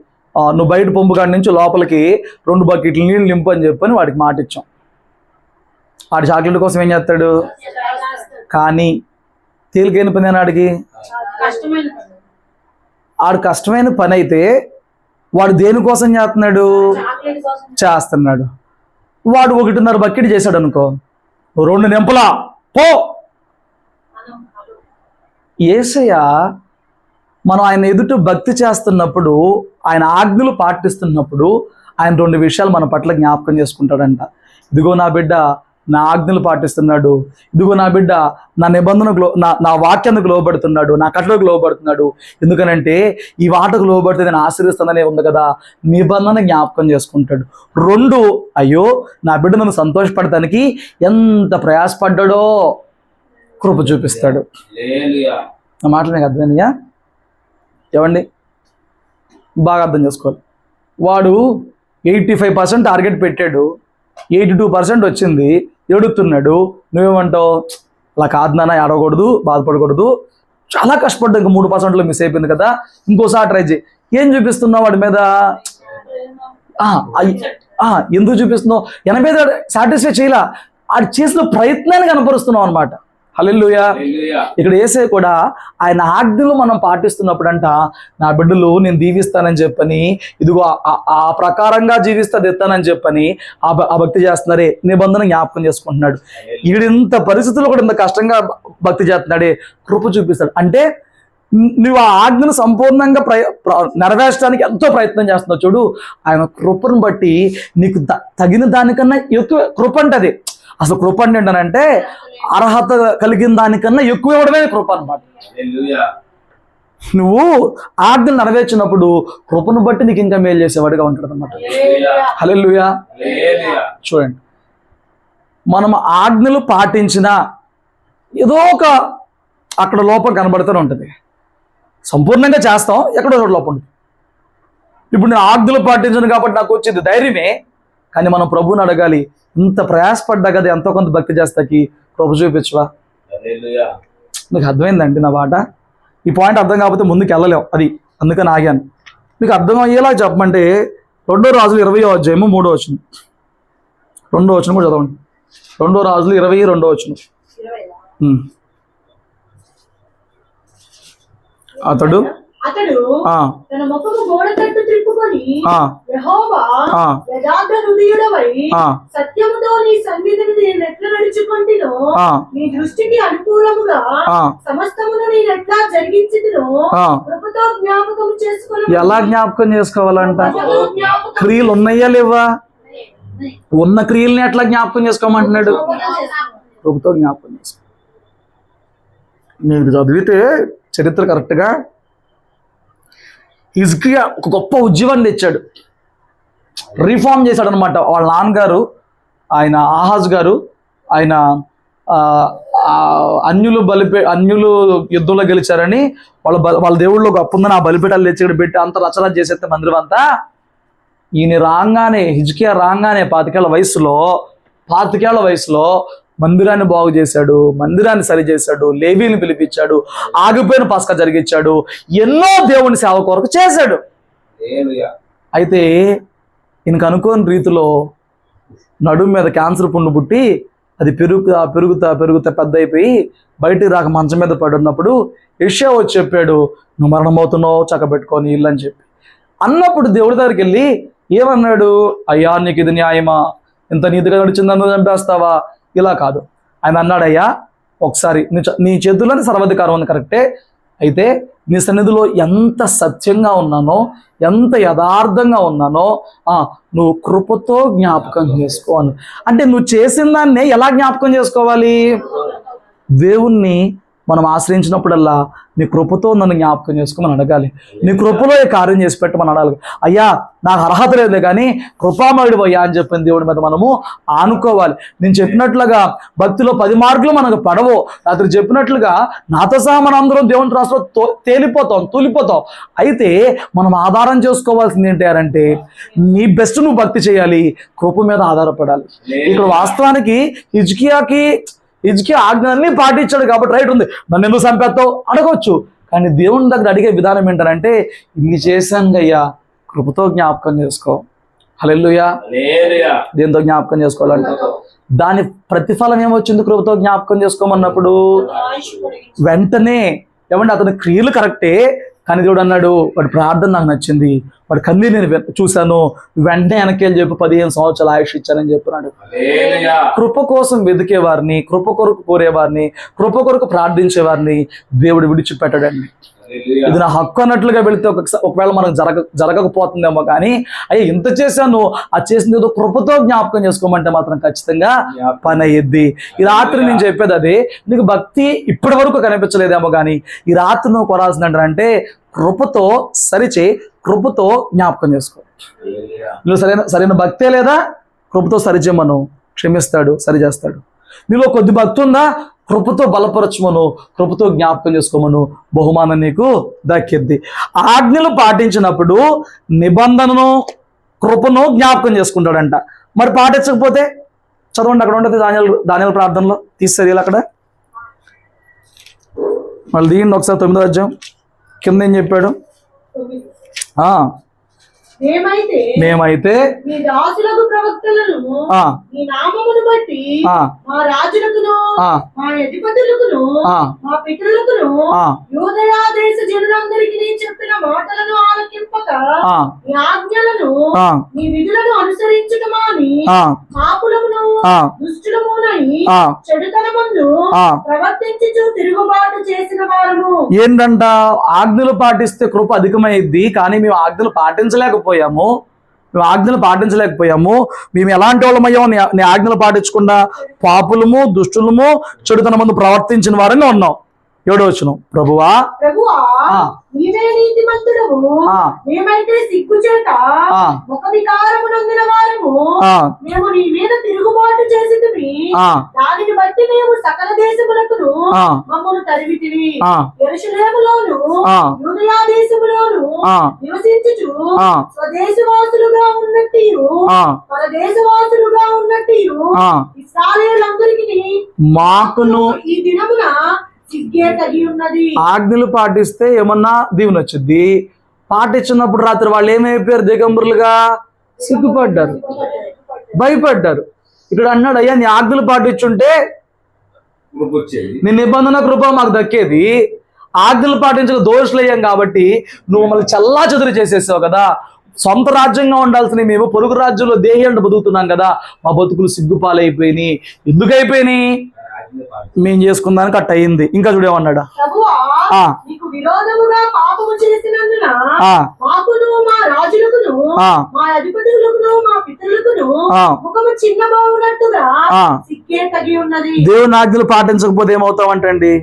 నువ్వు బయట పంపు కాడి నుంచి లోపలికి 2 బకెట్లు నీళ్ళు నింపు అని చెప్పని వాడికి మాట ఇచ్చాం. వాడి చాక్లెట్ కోసం ఏం చేస్తాడు? కానీ తేలికైన పని అని ఆడికి కష్టమైన పని అయితే వాడు దేనికోసం చేస్తున్నాడు. వాడు 1.5 బకెట్ చేశాడు అనుకో, 2 నింపలా పో. యేసయ్య మనం ఆయన ఎదుట భక్తి చేస్తున్నప్పుడు, ఆయన ఆజ్ఞలు పాటిస్తున్నప్పుడు ఆయన 2 విషయాలు మన పట్ల జ్ఞాపకం చేసుకుంటాడంట. ఇదిగో నా బిడ్డ నా ఆజ్ఞలు పాటిస్తున్నాడు, ఇదిగో నా బిడ్డ నా నిబంధనకు నా వాక్యానికి లోబడుతున్నాడు, నా కట్టలకు లోబడుతున్నాడు. ఎందుకనంటే ఈ వాటకు లోబడితే నేను ఆశీర్వదిస్తాననే ఉంది కదా, నిబంధన జ్ఞాపకం చేసుకుంటాడు. 2, అయ్యో నా బిడ్డ నన్ను సంతోషపడటానికి ఎంత ప్రయాసపడ్డాడో కృప చూపిస్తాడు. నా మాటలు నీకు అర్థమైనయా? ఏమండి, బాగా అర్థం చేసుకోవాలి. వాడు 85% టార్గెట్ పెట్టాడు, 82% వచ్చింది, ఏడుతున్నాడు. నువ్వేమంటావు? అలా కాదు నాన్న, ఏడవకూడదు, బాధపడకూడదు, చాలా కష్టపడ్డా, ఇంకా 3%లో మిస్ అయిపోయింది కదా, ఇంకోసారి ట్రై చేయి. ఏం చూపిస్తున్నావు వాడి మీద? ఎందుకు చూపిస్తున్నావు? 80 సాటిస్ఫై చేయలా, ఆడు చేసిన ప్రయత్నాన్ని కనపరుస్తున్నావు అనమాట. హల్లెలూయా. ఇక్కడ యేసయ్య కూడా ఆయన ఆజ్ఞలు మనం పాటిస్తున్నప్పుడంట, నా బిడ్డలు నేను దీవిస్తానని చెప్పని, ఇదిగో ఆ ప్రకారంగా జీవిస్తా తెస్తానని చెప్పని ఆ భక్తి చేస్తున్నారే, నిబంధన జ్ఞాపకం చేసుకుంటున్నాడు. ఈడు ఇంత పరిస్థితుల్లో కూడా ఇంత కష్టంగా భక్తి చేస్తున్నాడే, కృప చూపిస్తాడు. అంటే నువ్వు ఆ ఆజ్ఞను సంపూర్ణంగా నెరవేర్చడానికి ఎంతో ప్రయత్నం చేస్తున్నావు చూడు, ఆయన కృపను బట్టి నీకు తగిన దానికన్నా ఎక్కువ కృప అంటది. అసలు కృప ఏంటంటే అర్హత కలిగిన దానికన్నా ఎక్కువ ఇవ్వడమే కృప అనమాట. నువ్వు ఆజ్ఞలు నెరవేర్చినప్పుడు కృపను బట్టి నీకు ఇంకా మేలు చేసేవాడిగా ఉంటాడు అనమాట. హల్లెలూయా. చూడండి, మనం ఆజ్ఞలు పాటించినా ఏదో ఒక అక్కడ లోపం కనబడుతూనే ఉంటుంది. సంపూర్ణంగా చేస్తాం, ఎక్కడో లోపం ఉంటుంది. ఇప్పుడు నేను ఆజ్ఞలు పాటించను కాబట్టి నాకు వచ్చేది ధైర్యమే, కానీ మనం ప్రభువుని అడగాలి, ఇంత ప్రయాసపడ్డా కదా ఎంతో కొంత భక్తి చేస్తాకి ప్రభు చూపించవా. మీకు అర్థమైందండి నా మాట? ఈ పాయింట్ అర్థం కాకపోతే ముందుకు వెళ్ళలేం, అది అందుకని ఆగాను. మీకు అర్థం అయ్యేలా చెప్పమంటే 2 రాజులు 20వ అధ్యాయము 3వ వచనం, 2వ వచనం కూడా చదవండి. 2 రాజులు 22వ వచనం. అతడు తన ముఖము గోడ తట్టు త్రిప్పుకొని, యెహోవా యథార్థ హృదయుడవై సత్యముతో నీ సన్నిధిని నేను ఎట్లా నడుచుకుంటునో, నీ దృష్టికి అనుకూలముగా సమస్తమును నేను ఎట్లా జరిగించుదునో కృపతో జ్ఞాపకం చేసుకుని. ఎలా జ్ఞాపకం చేసుకోవాలంట? క్రియలు ఉన్నాయా లేవా? ఉన్న క్రియల్ని ఎట్లా జ్ఞాపకం చేసుకోమంటున్నాడు? కృపతో జ్ఞాపకం చేసుకో. మీరు చదివితే చరిత్ర కరెక్ట్గా హిజ్కియా ఒక గొప్ప ఉద్యమం తెచ్చాడు, రిఫార్మ్ చేశాడు అనమాట. వాళ్ళ నాన్నగారు ఆయన ఆహాజ్ గారు, ఆయన అన్యులు యుద్ధంలో గెలిచారని వాళ్ళ దేవుళ్ళు గొప్ప ఉందని ఆ బలిపీఠాలు తెచ్చి ఇక్కడ పెట్టి అంత రచన చేసేస్తే మందిరం అంతా. ఈయన రాగానే, హిజ్కియా రాగానే 25 వయసులో మందిరాన్ని బాగు చేశాడు, మందిరాన్ని సరి చేశాడు, లేవీని పిలిపించాడు, ఆగిపోయిన పస్కా జరిగించాడు, ఎన్నో దేవుని సేవ కొరకు చేశాడు. అయితే ఈయనకు అనుకోని రీతిలో నడుము మీద క్యాన్సర్ పుండు పుట్టి అది పెరుగుతా పెద్ద అయిపోయి బయటికి రాక మంచం మీద పడున్నప్పుడు యెషయా వచ్చి చెప్పాడు, నువ్వు మరణమవుతున్నావు, చక్కబెట్టుకొని ఇల్లు అని చెప్పి అన్నప్పుడు దేవుడి దగ్గరికి వెళ్ళి ఏమన్నాడు? అయ్యా, నీకు ఇది న్యాయమా? ఇంత నీతిగా నడిచిందని చంపేస్తావా? ఇలా కాదు. ఆయన అన్నాడయ్యా, ఒకసారి నీ చేతుల్లోని సర్వాధికారం ఉంది కరెక్టే, అయితే నీ సన్నిధిలో ఎంత సత్యంగా ఉన్నానో, ఎంత యథార్థంగా ఉన్నానో నువ్వు కృపతో జ్ఞాపకం చేసుకోవాలి. అంటే నువ్వు చేసిన దాన్నే ఎలా జ్ఞాపకం చేసుకోవాలి? దేవుణ్ణి మనం ఆశ్రయించినప్పుడల్లా నీ కృపతో నన్ను జ్ఞాపకం చేసుకోమని అడగాలి. నీ కృపలో ఈ కార్యం చేసి పెట్టమని అడగాలి. అయ్యా, నాకు అర్హత లేదు కానీ కృపామయుడు అయ్యా అని చెప్పిన దేవుడి మీద మనము ఆనుకోవాలి. నేను చెప్పినట్లుగా భక్తిలో 10 మార్కులు మనకు పడవు. రాత్రి చెప్పినట్లుగా నాతో సహా మన అందరం దేవుని రాష్ట్రంలో తూలిపోతాం. అయితే మనం ఆధారం చేసుకోవాల్సింది ఏంటి అంటే, నీ బెస్ట్ నువ్వు భక్తి చేయాలి, కృప మీద ఆధారపడాలి. ఇక్కడ వాస్తవానికి హిజ్కియా ఆజ్ఞలన్నీ పాటించాడు కాబట్టి రైట్ ఉంది. నన్ను ఎందుకు చంపేస్తావు అడగవచ్చు, కానీ దేవుని దగ్గర అడిగే విధానం ఏంటంటే, ఇన్ని చేశాంగయ్యా, కృపతో జ్ఞాపకం చేసుకో. హల్లెలూయా. దేంతో జ్ఞాపకం చేసుకోవాలంటే దాని ప్రతిఫలం ఏమొచ్చింది? కృపతో జ్ఞాపకం చేసుకోమన్నప్పుడు వెంటనే ఏమంటే అతని క్రియలు కరెక్టే, కానీ దేవుడు అన్నాడు, వాడి ప్రార్థన నాకు నచ్చింది, వాడి కన్నీరు నేను చూశాను, వెంటనే వెనక్కి చెప్పి 15 సంవత్సరాలు ఆయుష్ ఇచ్చానని చెప్పినాడు. కృప కోసం వెతికేవారిని, కృప కొరకు కోరేవారిని, కృప కొరకు ప్రార్థించేవారిని దేవుడు విడిచిపెట్టాడండి. ఇది నా హక్కు అన్నట్లుగా వెళితే ఒకవేళ మనకు జరగకపోతుందేమో, కానీ అయ్యా ఇంత చేశాను, ఆ చేసింది ఏదో కృపతో జ్ఞాపకం చేసుకోమంటే మాత్రం ఖచ్చితంగా పని అయ్యిద్ది. ఈ రాత్రి నేను చెప్పేది అదే. నీకు భక్తి ఇప్పటి వరకు కనిపించలేదేమో, కానీ ఈ రాత్రి నువ్వు కొరాల్సిందంటే అంటే కృపతో సరిచే, కృపతో జ్ఞాపకం చేసుకో. నువ్వు సరైన భక్తే లేదా, కృపతో సరిచేయమను, క్షమిస్తాడు, సరిచేస్తాడు. నీలో కొద్ది భక్తి ఉందా, కృపతో బలపరచమను, కృపతో జ్ఞాపకం చేసుకోమను, బహుమానం నీకు దక్కిద్ది. ఆజ్ఞలు పాటించినప్పుడు నిబంధనను, కృపను జ్ఞాపకం చేసుకుంటాడంట. మరి పాటించకపోతే చదవండి, అక్కడ ఉంటుంది దానియేలు ప్రార్థనలో తీసేది అక్కడ. మళ్ళీ దీన్ని ఒకసారి 9వ అధ్యాయం కింద ఏం చెప్పాడు? మేమైతే నీ దాసులకు ప్రవక్తలను నీ నామమును బట్టి మా రాజులకును మా అధిపతులకును మా పితరులకును యూదయా దేశ జనులందరికీ నీ చెప్పిన మాటలను ఆలకింపక నీ ఆజ్ఞలను నీ విధులను అనుసరించుటమాని పాపులమును దుష్టులమునై చెడుతనమందు ప్రవర్తించుచు తిరుగుబాటు చేసిన వారము. ఏంటంట? ఆజ్ఞలు పాటిస్తే కృప అధికమైద్ది, కానీ మేము ఆజ్ఞలు పాటించలేకపోయాము, మేము ఎలాంటి వాళ్ళమయ్యామో నీ ఆజ్ఞలు పాటించకుండా పాపులము, దుష్టులము, చెడుతనమందు ప్రవర్తించిన వారని ఉన్నాం. 7వ వచనం, ప్రభువా ఆ. నీవే నీతిమంతుడవు, ఆ. మేమైతే సిగ్గుచేత ఆ. ముఖ వికారము నొందిన వారము, ఆ. మేము నీ మీద తిరుగుబాటు చేసితిమి, ఆ. దానిని బట్టి మేము సకల దేశములకును ఆ. మమ్మల్ని తరిమితివి. ఆ. యెరూషలేములోను ఆ. యూదయా దేశములోను ఆ. నివసించుచు ఆ. స్వదేశవాసులుగా ఉన్నట్టు ఆ. పరదేశవాసులుగా ఉన్నట్టు ఆ. ఇశ్రాయేలులందరికీ మాకును ఈ దినమున సిగ్గే తగి ఉన్నది. ఆజ్ఞలు పాటిస్తే ఏమన్నా దీవెన వచ్చింది. పాటించినప్పుడు రాత్రి వాళ్ళు ఏమైపోయారు? దిగంబరులుగా సిగ్గుపడ్డారు, భయపడ్డారు. ఇక్కడ అన్నాడు, అయ్యా నీ ఆజ్ఞలు పాటించుంటే నీ నిబంధన కృప మాకు దక్కేది. ఆజ్ఞలు పాటించక దోషులయ్యాం కాబట్టి నువ్వు మమ్మల్ని చల్లా చెదురు చేసేసావు కదా. సొంత రాజ్యంగా ఉండాల్సిన మేము పొరుగు రాజ్యంలో దేహంలో బతుకుతున్నాం కదా. మా బతుకులు సిగ్గుపాలైపోయినాయి. ఎందుకు అయిపోయినాయి? మేము చేసుకున్నానికి అట్ట అయింది. ఇంకా చూడేమన్నాడా, ప్రభువా, నీకు విరోధముగా పాపము చేసినందున మాకును మా రాజులకును మా అధిపతులకును మా పితరులకును ముఖము చిన్నబోవునట్టుగా సిగ్గే తగి ఉన్నది. దేవుని ఆజ్ఞలు పాటించకపోతే ఏమవుతామంటండి?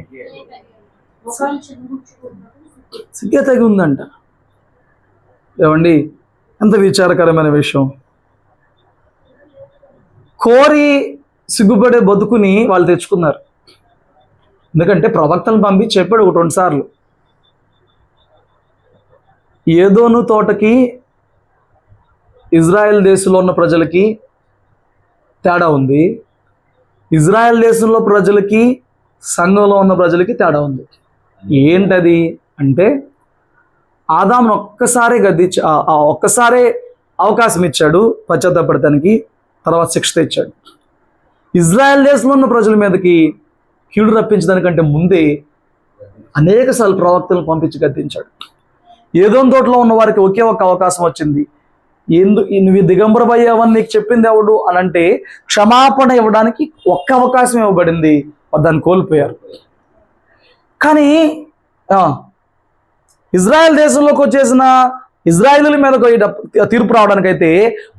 సిగ్గే తగి ఉందంట. ఏమండి, ఎంత విచారకరమైన విషయం. కోరి సిగ్గుపడే బతుకుని వాళ్ళు తెచ్చుకున్నారు. ఎందుకంటే ప్రవక్తలను పంపి చెప్పాడు 1-2 సార్లు. ఏదోను తోటకి ఇజ్రాయెల్ దేశంలో ఉన్న ప్రజలకి తేడా ఉంది, ఇజ్రాయెల్ దేశంలో ప్రజలకి సంఘంలో ఉన్న ప్రజలకి తేడా ఉంది. ఏంటది అంటే, ఆదామును ఒక్కసారే అవకాశం ఇచ్చాడు పశ్చాత్తాపడటానికి, తర్వాత శిక్ష తెచ్చాడు. ఇజ్రాయెల్ దేశంలో ఉన్న ప్రజల మీదకి కీడు రప్పించడానికంటే ముందే అనేక సార్లు ప్రవక్తలను పంపించి గద్దించాడు. ఏదోని తోటలో ఉన్న వారికి ఒకే ఒక్క అవకాశం వచ్చింది. నువ్వు దిగంబరమయ్యావని నీకు చెప్పింది ఎవడు అని అంటే క్షమాపణ ఇవ్వడానికి ఒక్క అవకాశం ఇవ్వబడింది. దాన్ని కోల్పోయారు. కానీ ఇజ్రాయెల్ దేశంలోకి వచ్చేసిన ఇజ్రాయేలీల మీద తీర్పు రావడానికైతే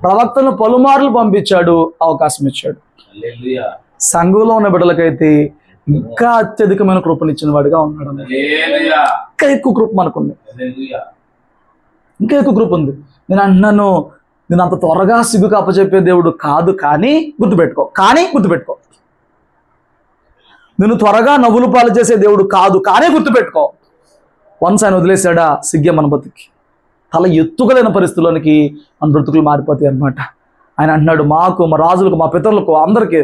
ప్రవక్తలను పలుమార్లు పంపించాడు, అవకాశం ఇచ్చాడు. సంఘంలో ఉన్న బిడ్డలకైతే ఇంకా అత్యధికమైన కృపనిచ్చిన వాడిగా ఉన్నాడు. ఇంకా ఎక్కువ కృప మనకుంది, ఇంకా ఎక్కువ కృప ఉంది. నేను అంటున్నాను, నేను అంత త్వరగా సిగ్గుకు అప్పచెప్పే దేవుడు కాదు. కానీ గుర్తుపెట్టుకో, నేను త్వరగా నవ్వులు పాలు చేసే దేవుడు కాదు. కానీ గుర్తుపెట్టుకో, వన్స్ ఆయన వదిలేశాడా సిగ్గే మన బతుకి తల ఎత్తుకలేని పరిస్థితుల్లోనికి మన బ్రతుకులు మారిపోతాయి అన్నమాట. ఆయన అంటున్నాడు, మాకు, మా రాజులకు, మా పితరులకు, అందరికీ,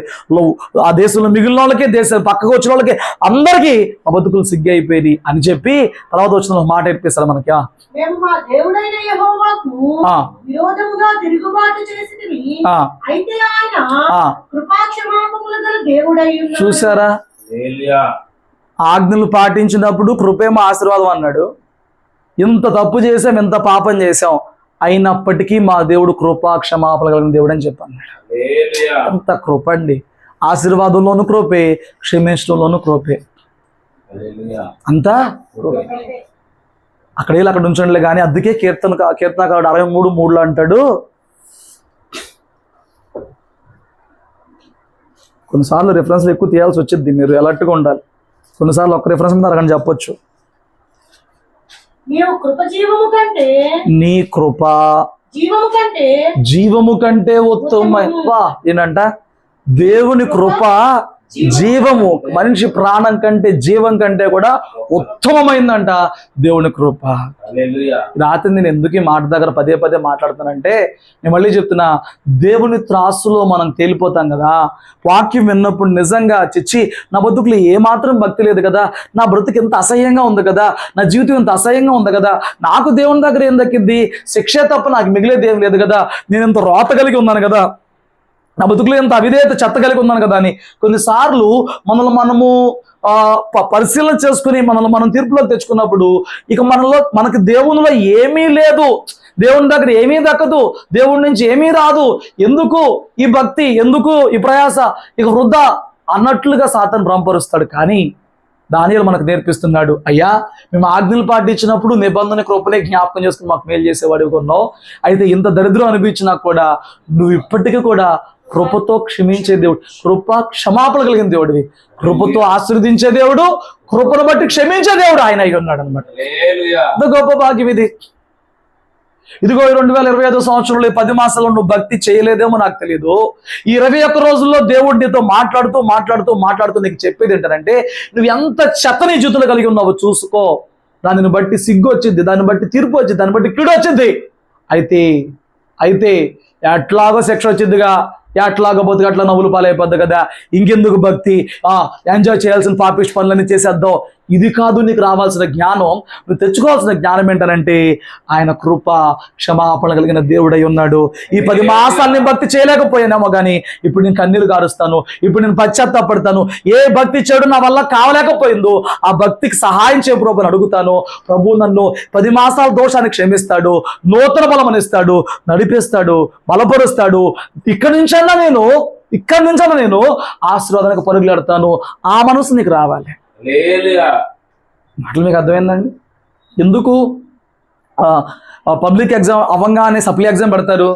ఆ దేశంలో మిగిలిన వాళ్ళకి, దేశం పక్కకు వచ్చిన వాళ్ళకి అందరికీ మా బతుకులు సిగ్గి అయిపోయి అని చెప్పి తర్వాత వచ్చిన మాట నేర్పిస్తారు మనకి. మేము మా దేవుడైన యెహోవాకు విరోధముగా తిరుగుబాటు చేసితిమి, అయితే ఆయన కృపాక్షమాపణలు గల దేవుడై ఉన్నాడు. చూసారా, ఆజ్ఞలు పాటించినప్పుడు కృపేమో ఆశీర్వాదం అన్నాడు. ఇంత తప్పు చేసాం, ఎంత పాపం చేసాం, అయినప్పటికీ మా దేవుడు కృపా క్షమాపణ కలిగిన దేవుడు అని చెప్పాను. అంత కృప అండి. ఆశీర్వాదంలోనూ కృపే, క్షమించడంలోనూ కృపే. అంతా అక్కడ ఉంచండిలే కానీ. అందుకే కీర్తనకారుడు 63:3 అంటాడు, కొన్నిసార్లు రిఫరెన్స్లు ఎక్కువ తీయాల్సి వచ్చింది, మీరు అలర్ట్గా ఉండాలి. కొన్నిసార్లు ఒక్క రిఫరెన్స్ మీద అరగని చెప్పొచ్చు. నీ కృప జీవము కంటే ఉత్తమం. ఏంటంట, దేవుని కృప జీవము, మనిషి ప్రాణం కంటే, జీవం కంటే కూడా ఉత్తమమైందంట దేవుని కృప. రాత్రి నేను ఎందుకు ఈ మాట దగ్గర పదే పదే మాట్లాడుతానంటే, నేను మళ్ళీ చెప్తున్నా, దేవుని త్రాసులో మనం తేలిపోతాం కదా. వాక్యం విన్నప్పుడు నిజంగా చిచ్చి నా బతుకులు ఏమాత్రం భక్తి లేదు కదా, నా బ్రతుకు ఎంత అసహ్యంగా ఉంది కదా, నా జీవితం ఎంత అసహ్యంగా ఉంది కదా, నాకు దేవుని దగ్గర ఏం దక్కింది, శిక్షే తప్ప నాకు మిగిలేది ఏం లేదు కదా, నేను ఎంత రోత కలిగి ఉన్నాను కదా, నా బతుకులో ఎంత అవిధేయత చెత్త కలిగి ఉన్నాను కదా అని కొన్నిసార్లు మనల్ని మనము పరిశీలన చేసుకుని మనం తీర్పులోకి తెచ్చుకున్నప్పుడు ఇక మనకి దేవునిలో ఏమీ లేదు, దేవుని దగ్గర ఏమీ దక్కదు, దేవుడి నుంచి ఏమీ రాదు, ఎందుకు ఈ భక్తి, ఎందుకు ఈ ప్రయాస, ఇక వృధా అన్నట్లుగా సాతాను భ్రమపరుస్తాడు. కానీ దానియేలు మనకు నేర్పిస్తున్నాడు, అయ్యా మేము ఆజ్ఞలు పాటించినప్పుడు నిబంధన కృపనే జ్ఞాపకం చేసుకుని మాకు మేలు చేసేవాడు కొన్నావు. అయితే ఇంత దరిద్రం అనిపించినా కూడా నువ్వు ఇప్పటికీ కూడా కృపతో క్షమించే దేవుడు, కృప క్షమాపణ కలిగిన దేవుడివి, కృపతో ఆశీర్వదించే దేవుడు, కృపను బట్టి క్షమించే దేవుడు ఆయన అయి ఉన్నాడు అనమాట. ఎంత గొప్ప భాగ్యం ఇది. ఇదిగో 2025 సంవత్సరంలో 10 మాసాల్లో నువ్వు భక్తి చేయలేదేమో నాకు తెలియదు. ఈ 21 రోజుల్లో దేవుడు నీతో మాట్లాడుతూ నీకు చెప్పేది ఏంటంటే, నువ్వు ఎంత చెత్తని జీవితంలో కలిగి ఉన్నావో చూసుకో. దానిని బట్టి సిగ్గు వచ్చింది, దాన్ని బట్టి తీర్పు వచ్చింది, దాన్ని బట్టి కీడు వచ్చింది. అయితే ఎట్లాగో శిక్ష వచ్చిందిగా, ఎట్లాగో బతుకు అట్లా నవ్వులు పాలైపోద్ది కదా, ఇంకెందుకు భక్తి, ఎంజాయ్ చేయాల్సిన పాపిష్టి పనులన్నీ చేసేద్దాం. ఇది కాదు నీకు రావాల్సిన జ్ఞానం. నువ్వు తెచ్చుకోవాల్సిన జ్ఞానం ఏంటనంటే, ఆయన కృప క్షమాపణ కలిగిన దేవుడై ఉన్నాడు. ఈ 10 మాసాలు నేను భక్తి చేయలేకపోయానేమో కానీ ఇప్పుడు నేను కన్నీరు కారుస్తాను, ఇప్పుడు నేను పశ్చాత్తాపడతాను. ఏ భక్తి చేయడం నా వల్ల కావలేకపోయిందో ఆ భక్తికి సహాయం చేయ ప్రభుని అడుగుతాను. ప్రభు నన్ను 10 మాసాల దోషాన్ని క్షమిస్తాడు, నూతన బలమనిస్తాడు, నడిపిస్తాడు, బలపరుస్తాడు. ఇక్కడి నుంచైనా నేను ఆశీర్వాదానికి పరుగులాడతాను. ఆ మనసు నీకు రావాలి. మాటలు మీకు అర్థమైందండి? ఎందుకు పబ్లిక్ ఎగ్జామ్ అవ్వగానే సప్లీ ఎగ్జామ్ పెడతారు?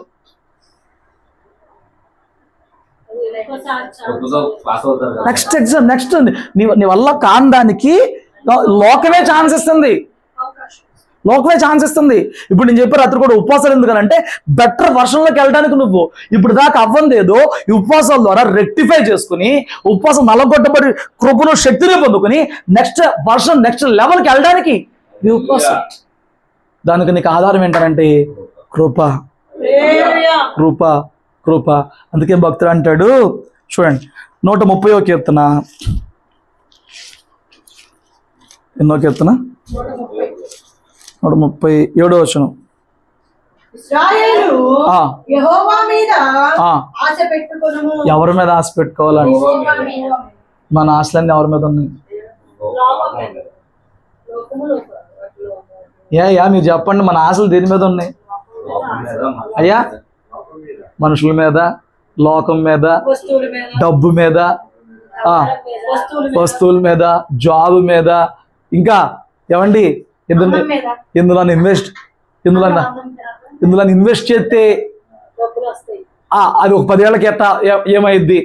నెక్స్ట్ ఎగ్జామ్, నెక్స్ట్ నీ వల్ల కాని దానికి లోకమే ఛాన్స్ ఇస్తుంది. ఇప్పుడు నేను చెప్పే రాత్రి కూడా ఉపవాసాలు ఎందుకనంటే బెటర్ వర్షన్లోకి వెళ్ళడానికి నువ్వు ఇప్పుడు దాకా అవ్వందేదో ఈ ఉపవాసాల ద్వారా రెక్టిఫై చేసుకుని, ఉపవాసం నల్లగొట్టబడి కృపను శక్తిని పొందుకుని నెక్స్ట్ వర్షన్, నెక్స్ట్ లెవెల్కి వెళ్ళడానికి ఈ ఉపవాసం. దానికి నీకు ఆధారం ఏంటంటే కృప. అందుకే భక్తుడు అంటాడు చూడండి, 130వ కీర్తన, ఎన్నో కీర్తన? 137వ వచనం. ఇశ్రాయేలు యెహోవా మీద ఆశ పెట్టుకొనుము. ఎవరి మీద ఆశ పెట్టుకోవాలండి? మన ఆశలన్నీ ఎవరి మీద ఉన్నాయి? మీరు చెప్పండి, మన ఆశలు దేని మీద ఉన్నాయి అయ్యా? మనుషుల మీద, లోకం మీద, డబ్బు మీద, వస్తువుల మీద, జాబ్ మీద, ఇంకా ఏమండి ఇందులో ఇన్వెస్ట్ చేస్తే అది ఒక 10 ఏళ్ళకి ఎట్టా ఏమైద్ది,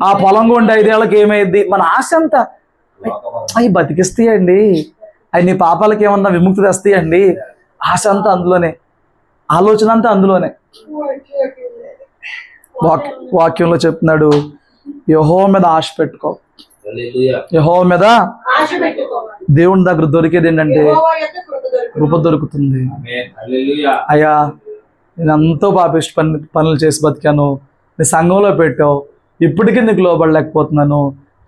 ఆ పొలం కొంటే 5 ఏళ్ళకి ఏమైద్ది. మన ఆశ అంతా అవి బతికిస్తాయండి, అవి నీ పాపాలకి ఏమన్నా విముక్తి తెస్తాయండి. ఆశ అంతా అందులోనే, ఆలోచన అంతా అందులోనే. వాక్యంలో చెప్తున్నాడు, యెహోవా మీద ఆశ పెట్టుకో. యెహోవా మీద దేవుని దగ్గర దొరికేది ఏంటంటే కృప దొరుకుతుంది. అయ్యా నేను ఎంతో పాపిష్టి పనులు చేసి బతికాను, నీ సంఘంలో పెట్టావు, ఇప్పటికీ నీకు లోబడలేకపోతున్నాను,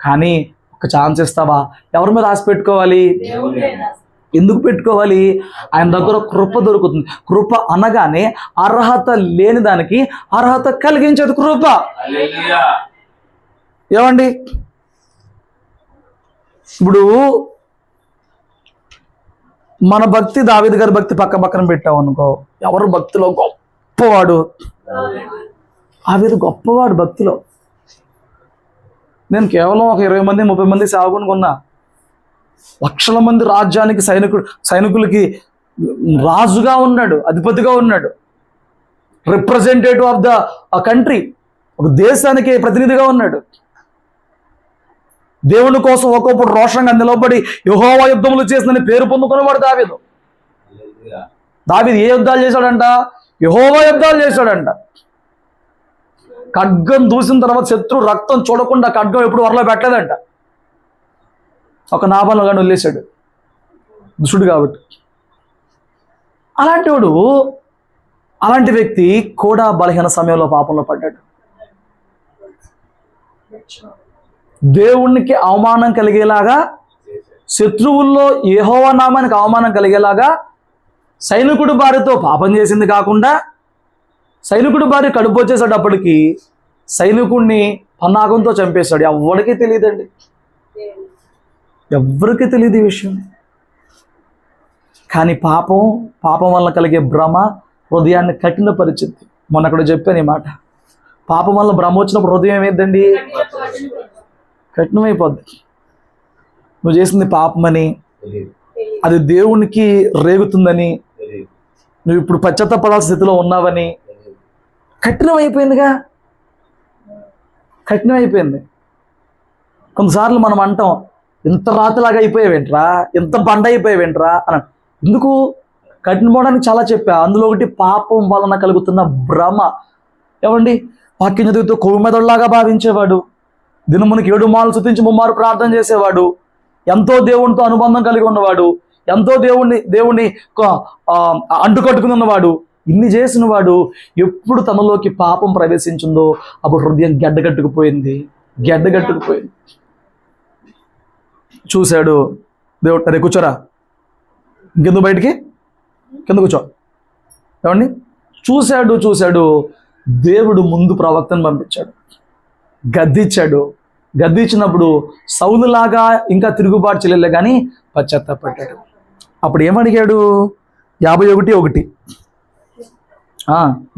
కానీ ఒక ఛాన్స్ ఇస్తావా? ఎవరి మీద ఆశ పెట్టుకోవాలి? ఎందుకు పెట్టుకోవాలి? ఆయన దగ్గర కృప దొరుకుతుంది. కృప అనగానే అర్హత లేని దానికి అర్హత కలిగించేది కృప. ఏమండి, ఇప్పుడు మన భక్తి దావీదు గారి భక్తి పక్కన పెట్టాం అనుకో, ఎవరు భక్తిలో గొప్పవాడు? దావీదు గొప్పవాడు భక్తిలో. నేను కేవలం ఒక 20 మంది 30 మంది సేవకుని కొన్నా, లక్షల మంది రాజ్యానికి సైనికులకి రాజుగా ఉన్నాడు, అధిపతిగా ఉన్నాడు, రిప్రజెంటేటివ్ ఆఫ్ ద కంట్రీ, ఒక దేశానికి ప్రతినిధిగా ఉన్నాడు. దేవుని కోసం ఒక్కొక్కడు రోషంగా నిలబడి యెహోవా యుద్ధములు చేసిన పేరు పొందుకునేవాడు దావీదు. ఏ యుద్ధాలు చేశాడంట? యెహోవా యుద్ధాలు చేశాడంట. ఖడ్గం దూసిన తర్వాత శత్రు రక్తం చూడకుండా ఖడ్గం ఎప్పుడు వరలో పెట్టలేదంట. ఒక నాబాలు కానీ వదిలేశాడు, దుష్టుడు కాబట్టి. అలాంటి వ్యక్తి కూడా బలహీన సమయంలో పాపంలో పడ్డాడు. దేవునికి అవమానం కలిగేలాగా, శత్రువుల్లో యెహోవా నామానికి అవమానం కలిగేలాగా సైనికుడి భార్యతో పాపం చేసింది కాకుండా, సైనికుడి భార్య కడుపు వచ్చేసేటప్పటికి సైనికుడిని పన్నాగంతో చంపేశాడు. ఎవరికీ తెలియదండి, ఎవరికి తెలియదు ఈ విషయం. కానీ పాపం వల్ల కలిగే భ్రమ హృదయాన్ని కఠినపరిచింది. మొన్న అక్కడ చెప్పాను ఈ మాట. పాపం వల్ల భ్రమ వచ్చినప్పుడు హృదయం ఏమైందండి? కఠినమైపోద్ది. నువ్వు చేసింది పాపమని, అది దేవునికి రేగుతుందని, నువ్వు ఇప్పుడు పశ్చాత్తాపడాల్సిన స్థితిలో ఉన్నావని కఠినమైపోయిందిగా. కఠినం అయిపోయింది. కొన్నిసార్లు మనం అంటాం, ఇంత రాతిలాగా అయిపోయావేంట్రా, ఇంత బండ అయిపోయావేంట్రా అని. ఎందుకు కఠినపోవడానికి చాలా చెప్పా. అందులో ఒకటి పాపం వలన కలుగుతున్న భ్రమ. ఏమండి, వాక్యం చదువుతూ కొవ్వు మెదడులాగా భావించేవాడు, దినమునికి 7 మార్లు స్తుతించి 3 మార్లు ప్రార్థన చేసేవాడు, ఎంతో దేవునితో అనుబంధం కలిగి ఉన్నవాడు, ఎంతో దేవుణ్ణి అంటుకట్టుకుని ఉన్నవాడు, ఇన్ని చేసిన వాడు ఎప్పుడు తనలోకి పాపం ప్రవేశించిందో అప్పుడు హృదయం గడ్డగట్టుకుపోయింది. చూశాడు దేవుడు, అరే కూర్చోరా, ఇంకెందుకు బయటికి, కింద కూర్చో. ఏమండి, చూశాడు దేవుడు ముందు ప్రవక్తను పంపించాడు, గద్దించినప్పుడు సౌలులాగా ఇంకా తిరుగుబాటు చేయలే కానీ పశ్చాత్తాపడ్డాడు. అప్పుడు ఏమడిగాడు? 51:1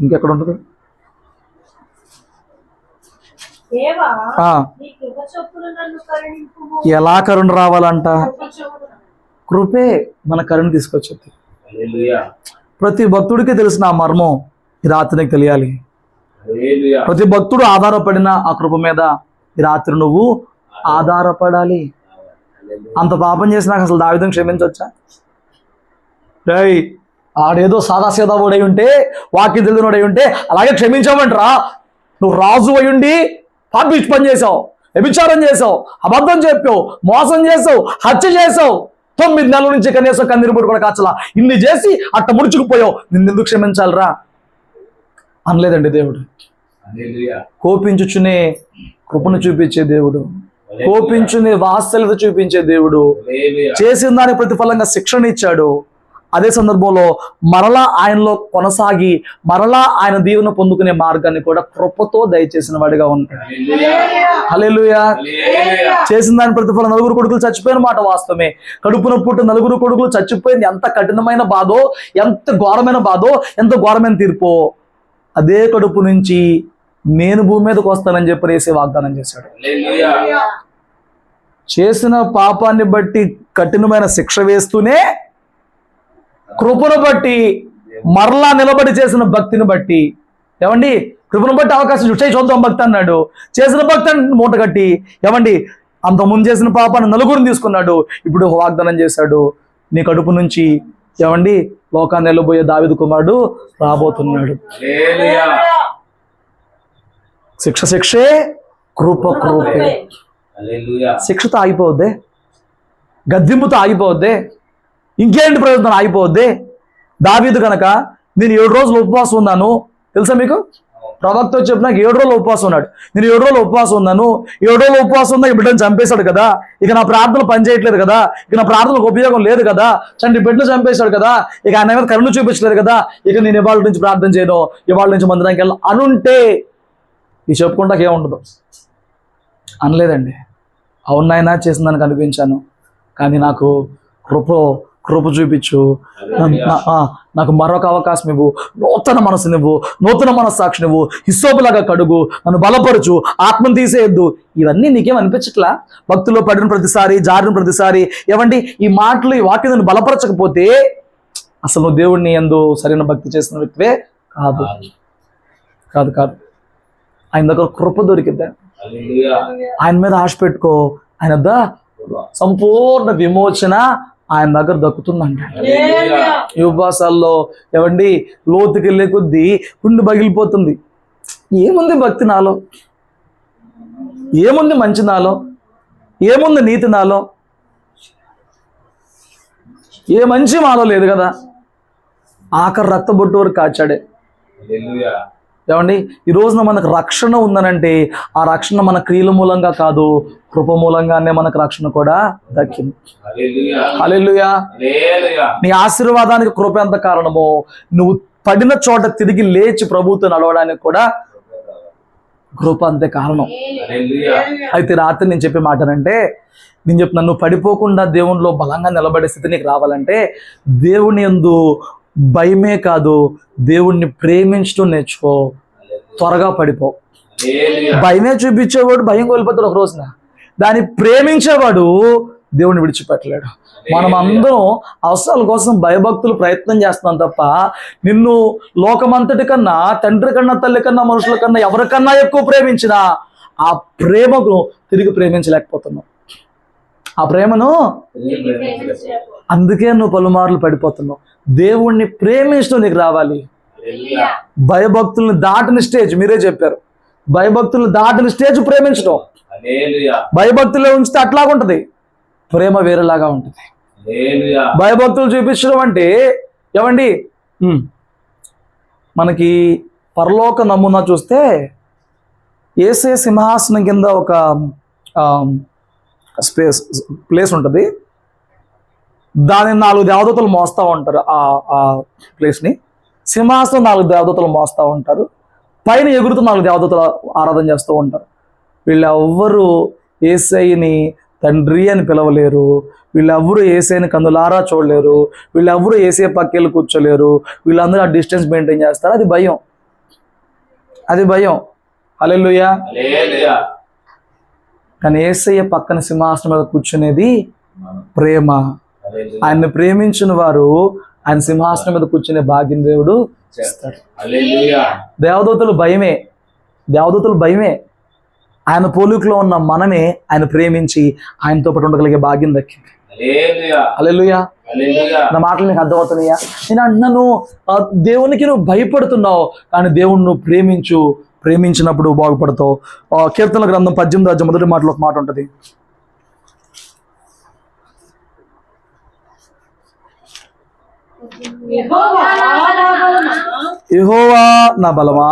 ఇంకెక్కడ ఉంటుంది? ఎలా కరుణ రావాలంట? కృపే మన కరుణ తీసుకొచ్చింది. ప్రతి భక్తుడికి తెలిసిన ఆ మర్మం ఈ రాత్రి నీకు తెలియాలి. ప్రతి భక్తుడు ఆధారపడిన ఆ కృప మీద ఈ రాత్రి నువ్వు ఆధారపడాలి. అంత పాపం చేసినాక అసలు దావీదుని క్షమించవచ్చా? రేయ్, ఆడేదో సాదాసీదా వాడై ఉంటే, వాక్యం తెలియని వాడై ఉంటే అలాగే క్షమించావంటరా. నువ్వు రాజు అయ్యుండి పాపిష్టి పని చేసావు, వ్యభిచారం చేసావు, అబద్ధం చెప్పావు, మోసం చేసావు, హత్య చేసావు, 9 నెలల నుంచి కనీసం కన్నీరు పుట్టు కూడా కాచలా, ఇన్ని చేసి అట్ట ముడుచుకుపోయావు, నిన్నెందుకు క్షమించాలరా అనలేదండి దేవుడు. కోపించుచునే కృపను చూపించే దేవుడు, కోపించునే వాత్సల్యత చూపించే దేవుడు, చేసిన దానికి ప్రతిఫలంగా శిక్షణ ఇచ్చాడు. అదే సందర్భంలో మరలా ఆయనలో కొనసాగి మరలా ఆయన దీవెన పొందుకునే మార్గాన్ని కూడా కృపతో దయచేసిన వాడిగా ఉంటాడు. హల్లెలూయా. చేసిన దాని ప్రతిఫలం 9 కొడుకులు చచ్చిపోయిన మాట వాస్తవమే. కడుపున పుట్టు 9 కొడుకులు చచ్చిపోయింది. ఎంత కఠినమైన బాధో, ఎంత ఘోరమైన బాధో, ఎంత ఘోరమైన తీర్పో. అదే కడుపు నుంచి నేను భూమి మీదకి వస్తానని చెప్పి వేసే వాగ్దానం చేశాడు. చేసిన పాపాన్ని బట్టి కఠినమైన శిక్ష వేస్తూనే కృపను బట్టి మరలా నిలబడి చేసిన భక్తిని బట్టి, ఏమండి, కృపను బట్టి అవకాశం చూద్దాం భక్తి అన్నాడు. చేసిన భక్తి మూట కట్టి, ఏమండి, అంతకుముందు చేసిన పాపాన్ని 9 తీసుకున్నాడు. ఇప్పుడు వాగ్దానం చేశాడు, నీ కడుపు నుంచి, ఏమండి, లోకాన్ని వెళ్ళబోయే దావీదు కుమారుడు రాబోతున్నాడు. శిక్షే, కృపే. శిక్షతో ఆగిపోవద్దే, గద్దింపుతో ఆగిపోవద్దే, ఇంకేంటి ప్రయోజనం ఆగిపోవద్దే. దావీదు కనుక నేను 7 రోజులు ఉపవాసం ఉన్నాను, తెలుసా మీకు? ప్రవక్త చెప్పి నాకు 7 రోజులు ఉపవాసం ఉన్నాడు. నేను 7 రోజులు ఉపవాసం ఉన్నాను, 7 రోజులు ఉపవాసం ఉన్నా ఈ బిడ్డను చంపేశాడు కదా, ఇక నా ప్రార్థనలు పనిచేయట్లేదు కదా, ఇక నా ప్రార్థనలకు ఉపయోగం లేదు కదా, చంటి బిడ్డలు చంపేశాడు కదా, ఇక ఆయన మీద కరుణ చూపించలేదు కదా, ఇక నేను ఇవాళ నుంచి ప్రార్థన చేయను, ఇవాళ నుంచి మందిరానికి వెళ్ళను అనుంటే ఈ చెప్పుకుంటాక ఏముండదు. అనలేదండి. అవునాయన చేసిన దానికి అనిపించాను, కానీ నాకు కృప చూపించు, నాకు మరొక అవకాశం ఇవ్వు, నూతన మనసు నువ్వు, నూతన మనస్సాక్షి నువ్వు, హిస్సోపులాగా కడుగు, నన్ను బలపరచు, ఆత్మను తీసేయద్దు. ఇవన్నీ నీకేం అనిపించట్లా? భక్తుల్లో పడిన ప్రతిసారి, జారిన ప్రతిసారి, ఏమండి, ఈ మాటలు, ఈ వాక్యం నన్ను బలపరచకపోతే అసలు నువ్వు దేవుడిని యందు సరైన భక్తి చేసిన వ్యక్తివే కాదు. ఆయన దగ్గర కృప దొరికిద్దా? ఆయన మీద ఆశ పెట్టుకో, ఆయన సంపూర్ణ విమోచన ఆయన దగ్గర దక్కుతుందంట. ఈ ఉపవాసాల్లో, ఏమండి, లోతుకి వెళ్ళే కొద్దీ గుండె పగిలిపోతుంది. ఏముంది భక్తి నాలో, ఏముంది మంచి నాలో, ఏముంది నీతి నాలో, ఏ మంచి మాలో లేదు కదా. ఆఖరి రక్తబొట్టు వరకు కాచాడే. ఏమండి, ఈ రోజున మనకు రక్షణ ఉందనంటే ఆ రక్షణ మన క్రియల మూలంగా కాదు, కృప మూలంగానే మనకు రక్షణ కూడా దక్కింది. హల్లెలూయా. నీ ఆశీర్వాదానికి కృప ఎంత కారణమో, నువ్వు పడిన చోట తిరిగి లేచి ప్రభువుతో నడవడానికి కూడా కృప అంతే కారణం. అయితే రాత్రి నేను చెప్పే మాట అంటే, నేను చెప్తున్నా, నువ్వు పడిపోకుండా దేవునిలో బలంగా నిలబడే స్థితి నీకు రావాలంటే దేవుని యందు భయమే కాదు, దేవుణ్ణి ప్రేమించడం నేర్చుకో. త్వరగా పడిపో. భయమే చూపించేవాడు భయం కోల్పోతాడు ఒక రోజున, దాన్ని ప్రేమించేవాడు దేవుణ్ణి విడిచిపెట్టలేడు. మనం అందరం అవసరాల కోసం భయభక్తులు ప్రయత్నం చేస్తున్నాం తప్ప, నిన్ను లోకమంతటి కన్నా, తండ్రి కన్నా, తల్లి కన్నా, మనుషుల కన్నా, ఎవరికన్నా ఎక్కువ ప్రేమించినా ఆ ప్రేమకు తిరిగి ప్రేమించలేకపోతున్నావు. ఆ ప్రేమను అందుకే నువ్వు పలుమార్లు పడిపోతున్నావు. దేవుణ్ణి ప్రేమించడం నీకు రావాలి. భయభక్తుల్ని దాటిన స్టేజ్ మీరే చెప్పారు. భయభక్తుల్ని దాటిన స్టేజ్ ప్రేమించడం. భయభక్తుల్లో ఉంచితే అట్లాగుంటది, ప్రేమ వేరేలాగా ఉంటుంది. భయభక్తులు చూపించడం అంటే ఏమండి, మనకి పరలోక నమూనా చూస్తే యేసయ్య సింహాసనం కింద ఒక ప్లేస్ ఉంటుంది. దానిని 4 దేవదూతలు మోస్తూ ఉంటారు. ఆ ప్లేస్ని సింహాసనం 4 దేవదూతలు మోస్తూ ఉంటారు. పైన ఎగురుతూ 4 దేవదూతలు ఆరాధన చేస్తూ ఉంటారు. వీళ్ళెవ్వరూ యేసయ్యని తండ్రి అని పిలవలేరు. వీళ్ళెవ్వరూ యేసయ్యని కన్నులారా చూడలేరు. వీళ్ళెవ్వరూ యేసయ్య పక్కెళ్ళి కూర్చోలేరు. వీళ్ళందరూ ఆ డిస్టెన్స్ మెయింటైన్ చేస్తారు. అది భయం, అది భయం. హల్లెలూయా. కానీ యేసయ్య పక్కన సింహాసనం మీద కూర్చునేది ప్రేమ. ఆయన్ని ప్రేమించిన వారు ఆయన సింహాసనం మీద కూర్చునే భాగ్యం దేవుడు చేస్తాడు. దేవదూతలు భయమే, దేవదూతలు భయమే. ఆయన పోలికలో ఉన్న మనమే ఆయన ప్రేమించి ఆయనతో పాటు ఉండగలిగే భాగ్యం దక్కింది. హల్లెలూయా. నా మాటలు నీకు అర్థమవుతున్నాయా? నేను అంటున్నాను, దేవునికి నువ్వు భయపడుతున్నావు, కానీ దేవుణ్ణి నువ్వు ప్రేమించినప్పుడు బాగుపడతావు. కీర్తనల గ్రంథం 18 మొదటి మాటలో ఒక మాట ఉంటుంది. యెహోవా నా బలమా,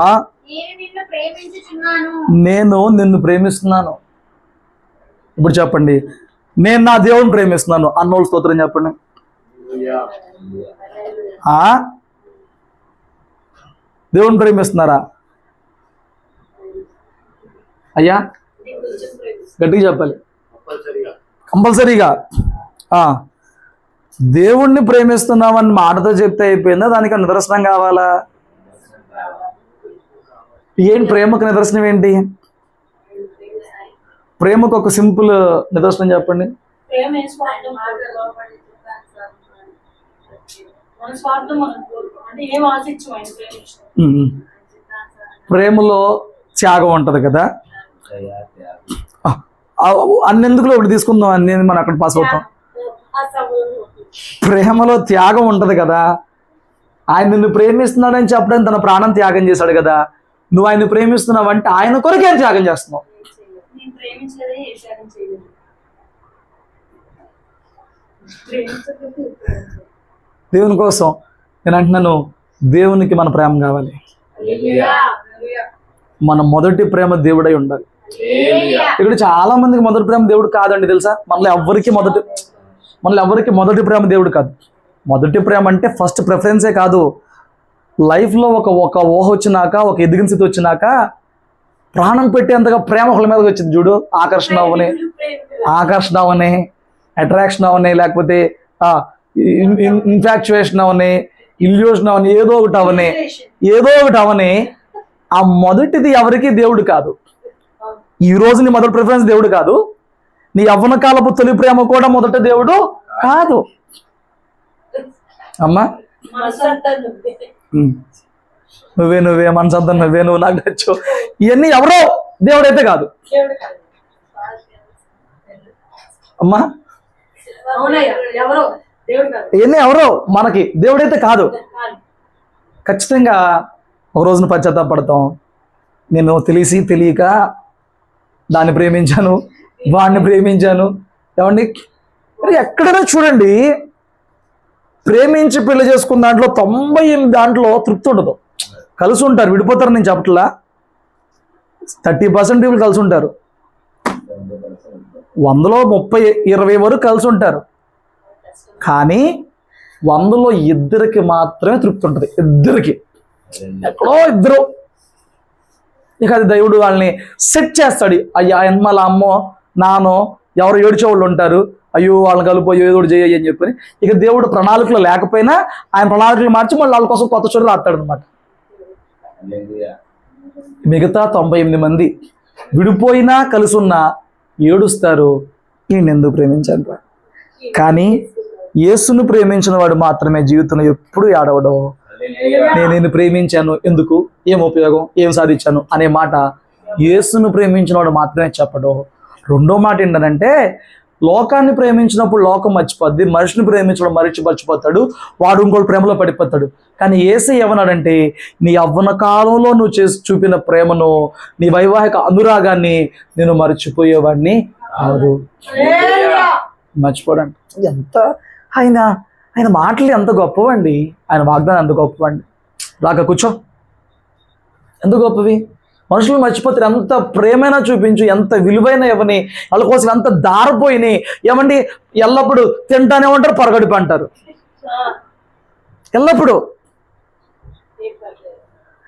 నేను నిన్ను ప్రేమిస్తున్నాను. ఇప్పుడు చెప్పండి, నేను నా దేవుని ప్రేమిస్తున్నాను అన్నోళ్ళు స్తోత్రం చెప్పండి. దేవుని ప్రేమిస్తున్నారా అయ్యా? గట్టిగా చెప్పాలి, కంపల్సరీగా. దేవుణ్ణి ప్రేమిస్తున్నామని మాటతో చెప్తే అయిపోయిందా? దానికి నిదర్శనం కావాలా? ఏంటి ప్రేమకు నిదర్శనం ఏంటి? ప్రేమకు ఒక సింపుల్ నిదర్శనం చెప్పండి. ప్రేమలో త్యాగం ఉంటది కదా. అన్నెందుకులో ఒకటి తీసుకుందాం, అన్ని మనం అక్కడ పాస్ అవుతాం. ప్రేమలో త్యాగం ఉంటది కదా. ఆయన నిన్ను ప్రేమిస్తున్నాడని చెప్పడానికి తన ప్రాణం త్యాగం చేశాడు కదా. నువ్వు ఆయన ప్రేమిస్తున్నావు అంటే ఆయన కొరకే త్యాగం చేస్తున్నావు. దేవుని కోసం నేను అంటున్నాను, దేవునికి మన ప్రేమ కావాలి. మన మొదటి ప్రేమ దేవుడై ఉండాలి. ఇక్కడ చాలా మందికి మొదటి ప్రేమ దేవుడు కాదండి, తెలుసా? మనలో ఎవరికి మొదటి ప్రేమ దేవుడు కాదు. మొదటి ప్రేమ అంటే ఫస్ట్ ప్రిఫరెన్సే కాదు. లైఫ్లో ఒక ఊహ వచ్చినాక, ఒక ఎదిగిన స్థితి వచ్చినాక ప్రాణం పెట్టేంతగా ప్రేమ ఒకళ్ళ మీదకి వచ్చింది చూడు. ఆకర్షణ అవని, అట్రాక్షన్ అవని, లేకపోతే ఇన్ఫాక్చుయేషన్ అవని, ఇల్యూషన్ అవని, ఏదో ఒకటి అవని. ఆ మొదటిది ఎవరికి దేవుడు కాదు. ఈ రోజు నీ మొదటి ప్రిఫరెన్స్ దేవుడు కాదు. నీ యవ్వన కాలపు తొలి ప్రేమ కూడా మొదట దేవుడు కాదు. అమ్మా నువ్వే మనసంతా నువ్వు నాకు నచ్చు, ఇవన్నీ ఎవరో దేవుడైతే కాదు. అమ్మా ఇవన్నీ ఎవరో మనకి దేవుడైతే కాదు. ఖచ్చితంగా ఒక రోజున పశ్చాత్తాపడతాం. నేను తెలియక దాన్ని ప్రేమించాను, వాడిని ప్రేమించాను. ఏమండి, మరి ఎక్కడైనా చూడండి, ప్రేమించి పెళ్లి చేసుకున్న దాంట్లో 98 దాంట్లో తృప్తి ఉండదు. కలిసి ఉంటారు, విడిపోతారు నేను చెప్పట్లా. 30% people కలిసి ఉంటారు. 100లో 30-20 వరకు కలిసి ఉంటారు. కానీ 100లో 2 మాత్రమే తృప్తి ఉంటుంది. 2 ఎక్కడో 2. ఇక అది దేవుడు వాళ్ళని సెట్ చేస్తాడు. అయ్యా ఎన్మల అమ్మో నానో ఎవరు ఏడ్చేవాళ్ళు ఉంటారు, అయ్యో వాళ్ళని కలిపో ఏదో చేయి అని చెప్పని. ఇక దేవుడు ప్రణాళికలు లేకపోయినా ఆయన ప్రణాళికలు మార్చి మళ్ళీ వాళ్ళ కోసం కొత్త చోటు రాస్తాడు అనమాట. మిగతా 98 మంది విడిపోయినా కలిసి ఉన్నా ఏడుస్తారు, ఈయన ఎందుకు ప్రేమించాను. కానీ యేసును ప్రేమించిన వాడు మాత్రమే జీవితంలో ఎప్పుడు ఏడవడం. నేను నిన్ను ప్రేమించాను, ఎందుకు, ఏం ఉపయోగం, ఏం సాధించాను అనే మాట యేసును ప్రేమించినవాడు మాత్రమే చెప్పడు. రెండో మాట ఏంటంటే లోకాన్ని ప్రేమించినప్పుడు లోకం మర్చిపోద్ది, మనిషిని ప్రేమించడం మర్చిపోతాడు, వాడు ఇంకోటి ప్రేమలో పడిపోతాడు. కానీ యేసు ఏమన్నాడంటే నీ యవ్వన కాలంలో నువ్వు చేసి చూపిన ప్రేమను, నీ వైవాహిక అనురాగాన్ని నేను మర్చిపోయేవాడిని కాదు. మర్చిపోడండి. ఎంత ఆయన మాటలు ఎంత గొప్పవండి, ఆయన వాగ్దానం ఎంత గొప్పవండి. రాక కూర్చో, ఎంత గొప్పవి. మనుషులు మర్చిపోతారు. ఎంత ప్రేమైనా చూపించు, ఎంత విలువైన ఇవ్వని, వాళ్ళ కోసం ఎంత దారిపోయినాయి. ఏమండి ఎల్లప్పుడు తింటానే ఉంటారు, పరగడుపు అంటారు. ఎల్లప్పుడు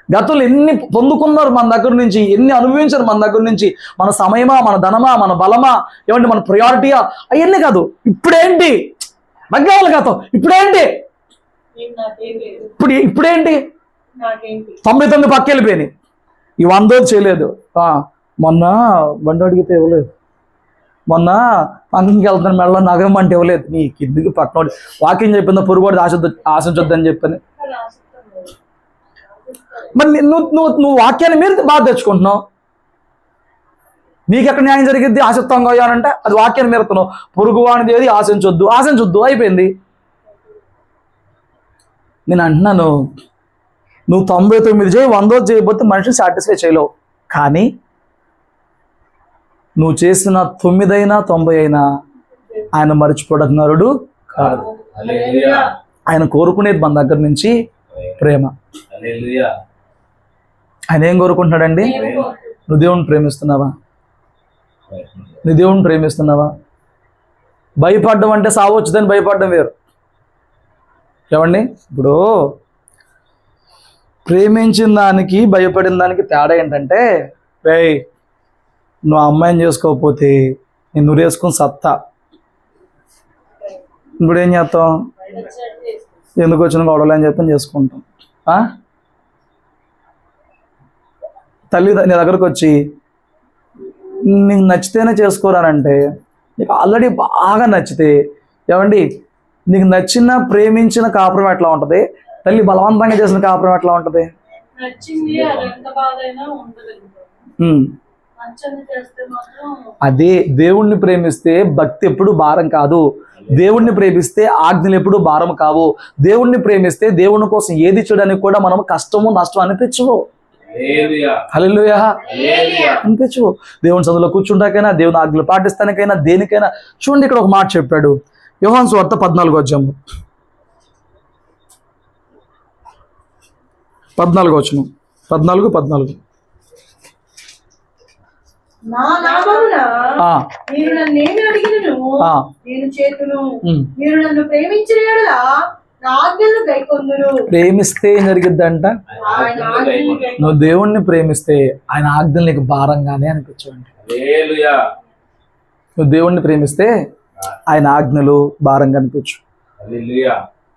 గతంలో ఎన్ని పొందుకున్నారు మన దగ్గర నుంచి, ఎన్ని అనుభవించారు మన దగ్గర నుంచి. మన సమయమా, మన ధనమా, మన బలమా, ఏమంటే మన ప్రయారిటీయా, అవన్నీ కాదు. ఇప్పుడేంటి మగ్గాలి గతం, ఇప్పుడేంటి ఇప్పుడేంటి 99 పక్క వెళ్ళిపోయినాయి. ఈ 100 చేయలేదు. మొన్న బండి అడిగితే ఇవ్వలేదు, మొన్న పంకింగ్కి వెళ్తాను మెడలో నగరం అంటే ఇవ్వలేదు. నీ కిందికి పక్కన వాకింగ్ చెప్పిందో పొరుగుడు ఆశించొద్దని చెప్పని. మరి నువ్వు వాక్యాన్ని మీరు బాధ తెచ్చుకుంటున్నావు. మీకు ఎక్కడ న్యాయం జరిగిద్ది ఆశిస్తాం అంటే అది వాక్యాన్ని మీరుతున్నావు. పొరుగువాడిది ఏది ఆశించొద్దు అయిపోయింది. నేను అంటున్నాను, నువ్వు 99 చేయి, 100 చేయకపోతే మనిషిని సాటిస్ఫై చేయలేవు. కానీ నువ్వు చేసిన 9 అయినా 90 అయినా ఆయన మర్చిపోడన్నాడు కాదు. ఆయన కోరుకునేది మన దగ్గర నుంచి ప్రేమ. ఆయన ఏం కోరుకుంటున్నాడండి? నువ్వు దేవుణ్ణి ప్రేమిస్తున్నావా? నువ్వు దేవుణ్ణి ప్రేమిస్తున్నావా? భయపడ్డం అంటే సావచ్చుదని భయపడ్డం వేరు. ఏమండి, ఇప్పుడు ప్రేమించిన దానికి భయపడిన దానికి తేడా ఏంటంటే, నువ్వు అమ్మాయిని చేసుకోకపోతే నేను నువ్వేసుకుని సత్తా, ఇప్పుడు ఏం చేస్తాం? ఎందుకు వచ్చిన గొడవలు అని చెప్పని చేసుకుంటాం. తల్లి నీ దగ్గరకు వచ్చి నీకు నచ్చితేనే చేసుకోరానంటే, నీకు ఆల్రెడీ బాగా నచ్చితే, ఏమండి నీకు నచ్చిన ప్రేమించిన కాపురం ఎట్లా ఉంటుంది? తల్లి బలవంతంగా చేసిన కాపురం ఎట్లా ఉంటుంది? అదే దేవుణ్ణి ప్రేమిస్తే భక్తి ఎప్పుడు భారం కాదు. దేవుణ్ణి ప్రేమిస్తే ఆజ్ఞలు ఎప్పుడు భారం కావు. దేవుణ్ణి ప్రేమిస్తే దేవుని కోసం ఏది చేయడానికి కూడా మనం కష్టము నష్టం అనిపించవు. హల్లెలూయా అనిపించవు. దేవుని సన్నిధిలో కూర్చుంటాకైనా, దేవుని ఆజ్ఞలు పాటిస్తానికైనా, దేనికైనా. చూడండి, ఇక్కడ ఒక మాట చెప్పాడు. యోహాను సువార్త 14వ అధ్యాయం 14వ వచనం. 14 నా నామమున మీరు నన్నేమి అడిగినను నేను చేతును. మీరు నన్ను ప్రేమించిన యెడల నా ఆజ్ఞలను గైకొందురు. ప్రేమిస్తే ఏం జరిగిద్దంట? నువ్వు దేవుణ్ణి ప్రేమిస్తే ఆయన ఆజ్ఞలు నీకు భారంగానే అనిపించవండి. నువ్వు దేవుణ్ణి ప్రేమిస్తే ఆయన ఆజ్ఞలు భారంగా అనిపించు.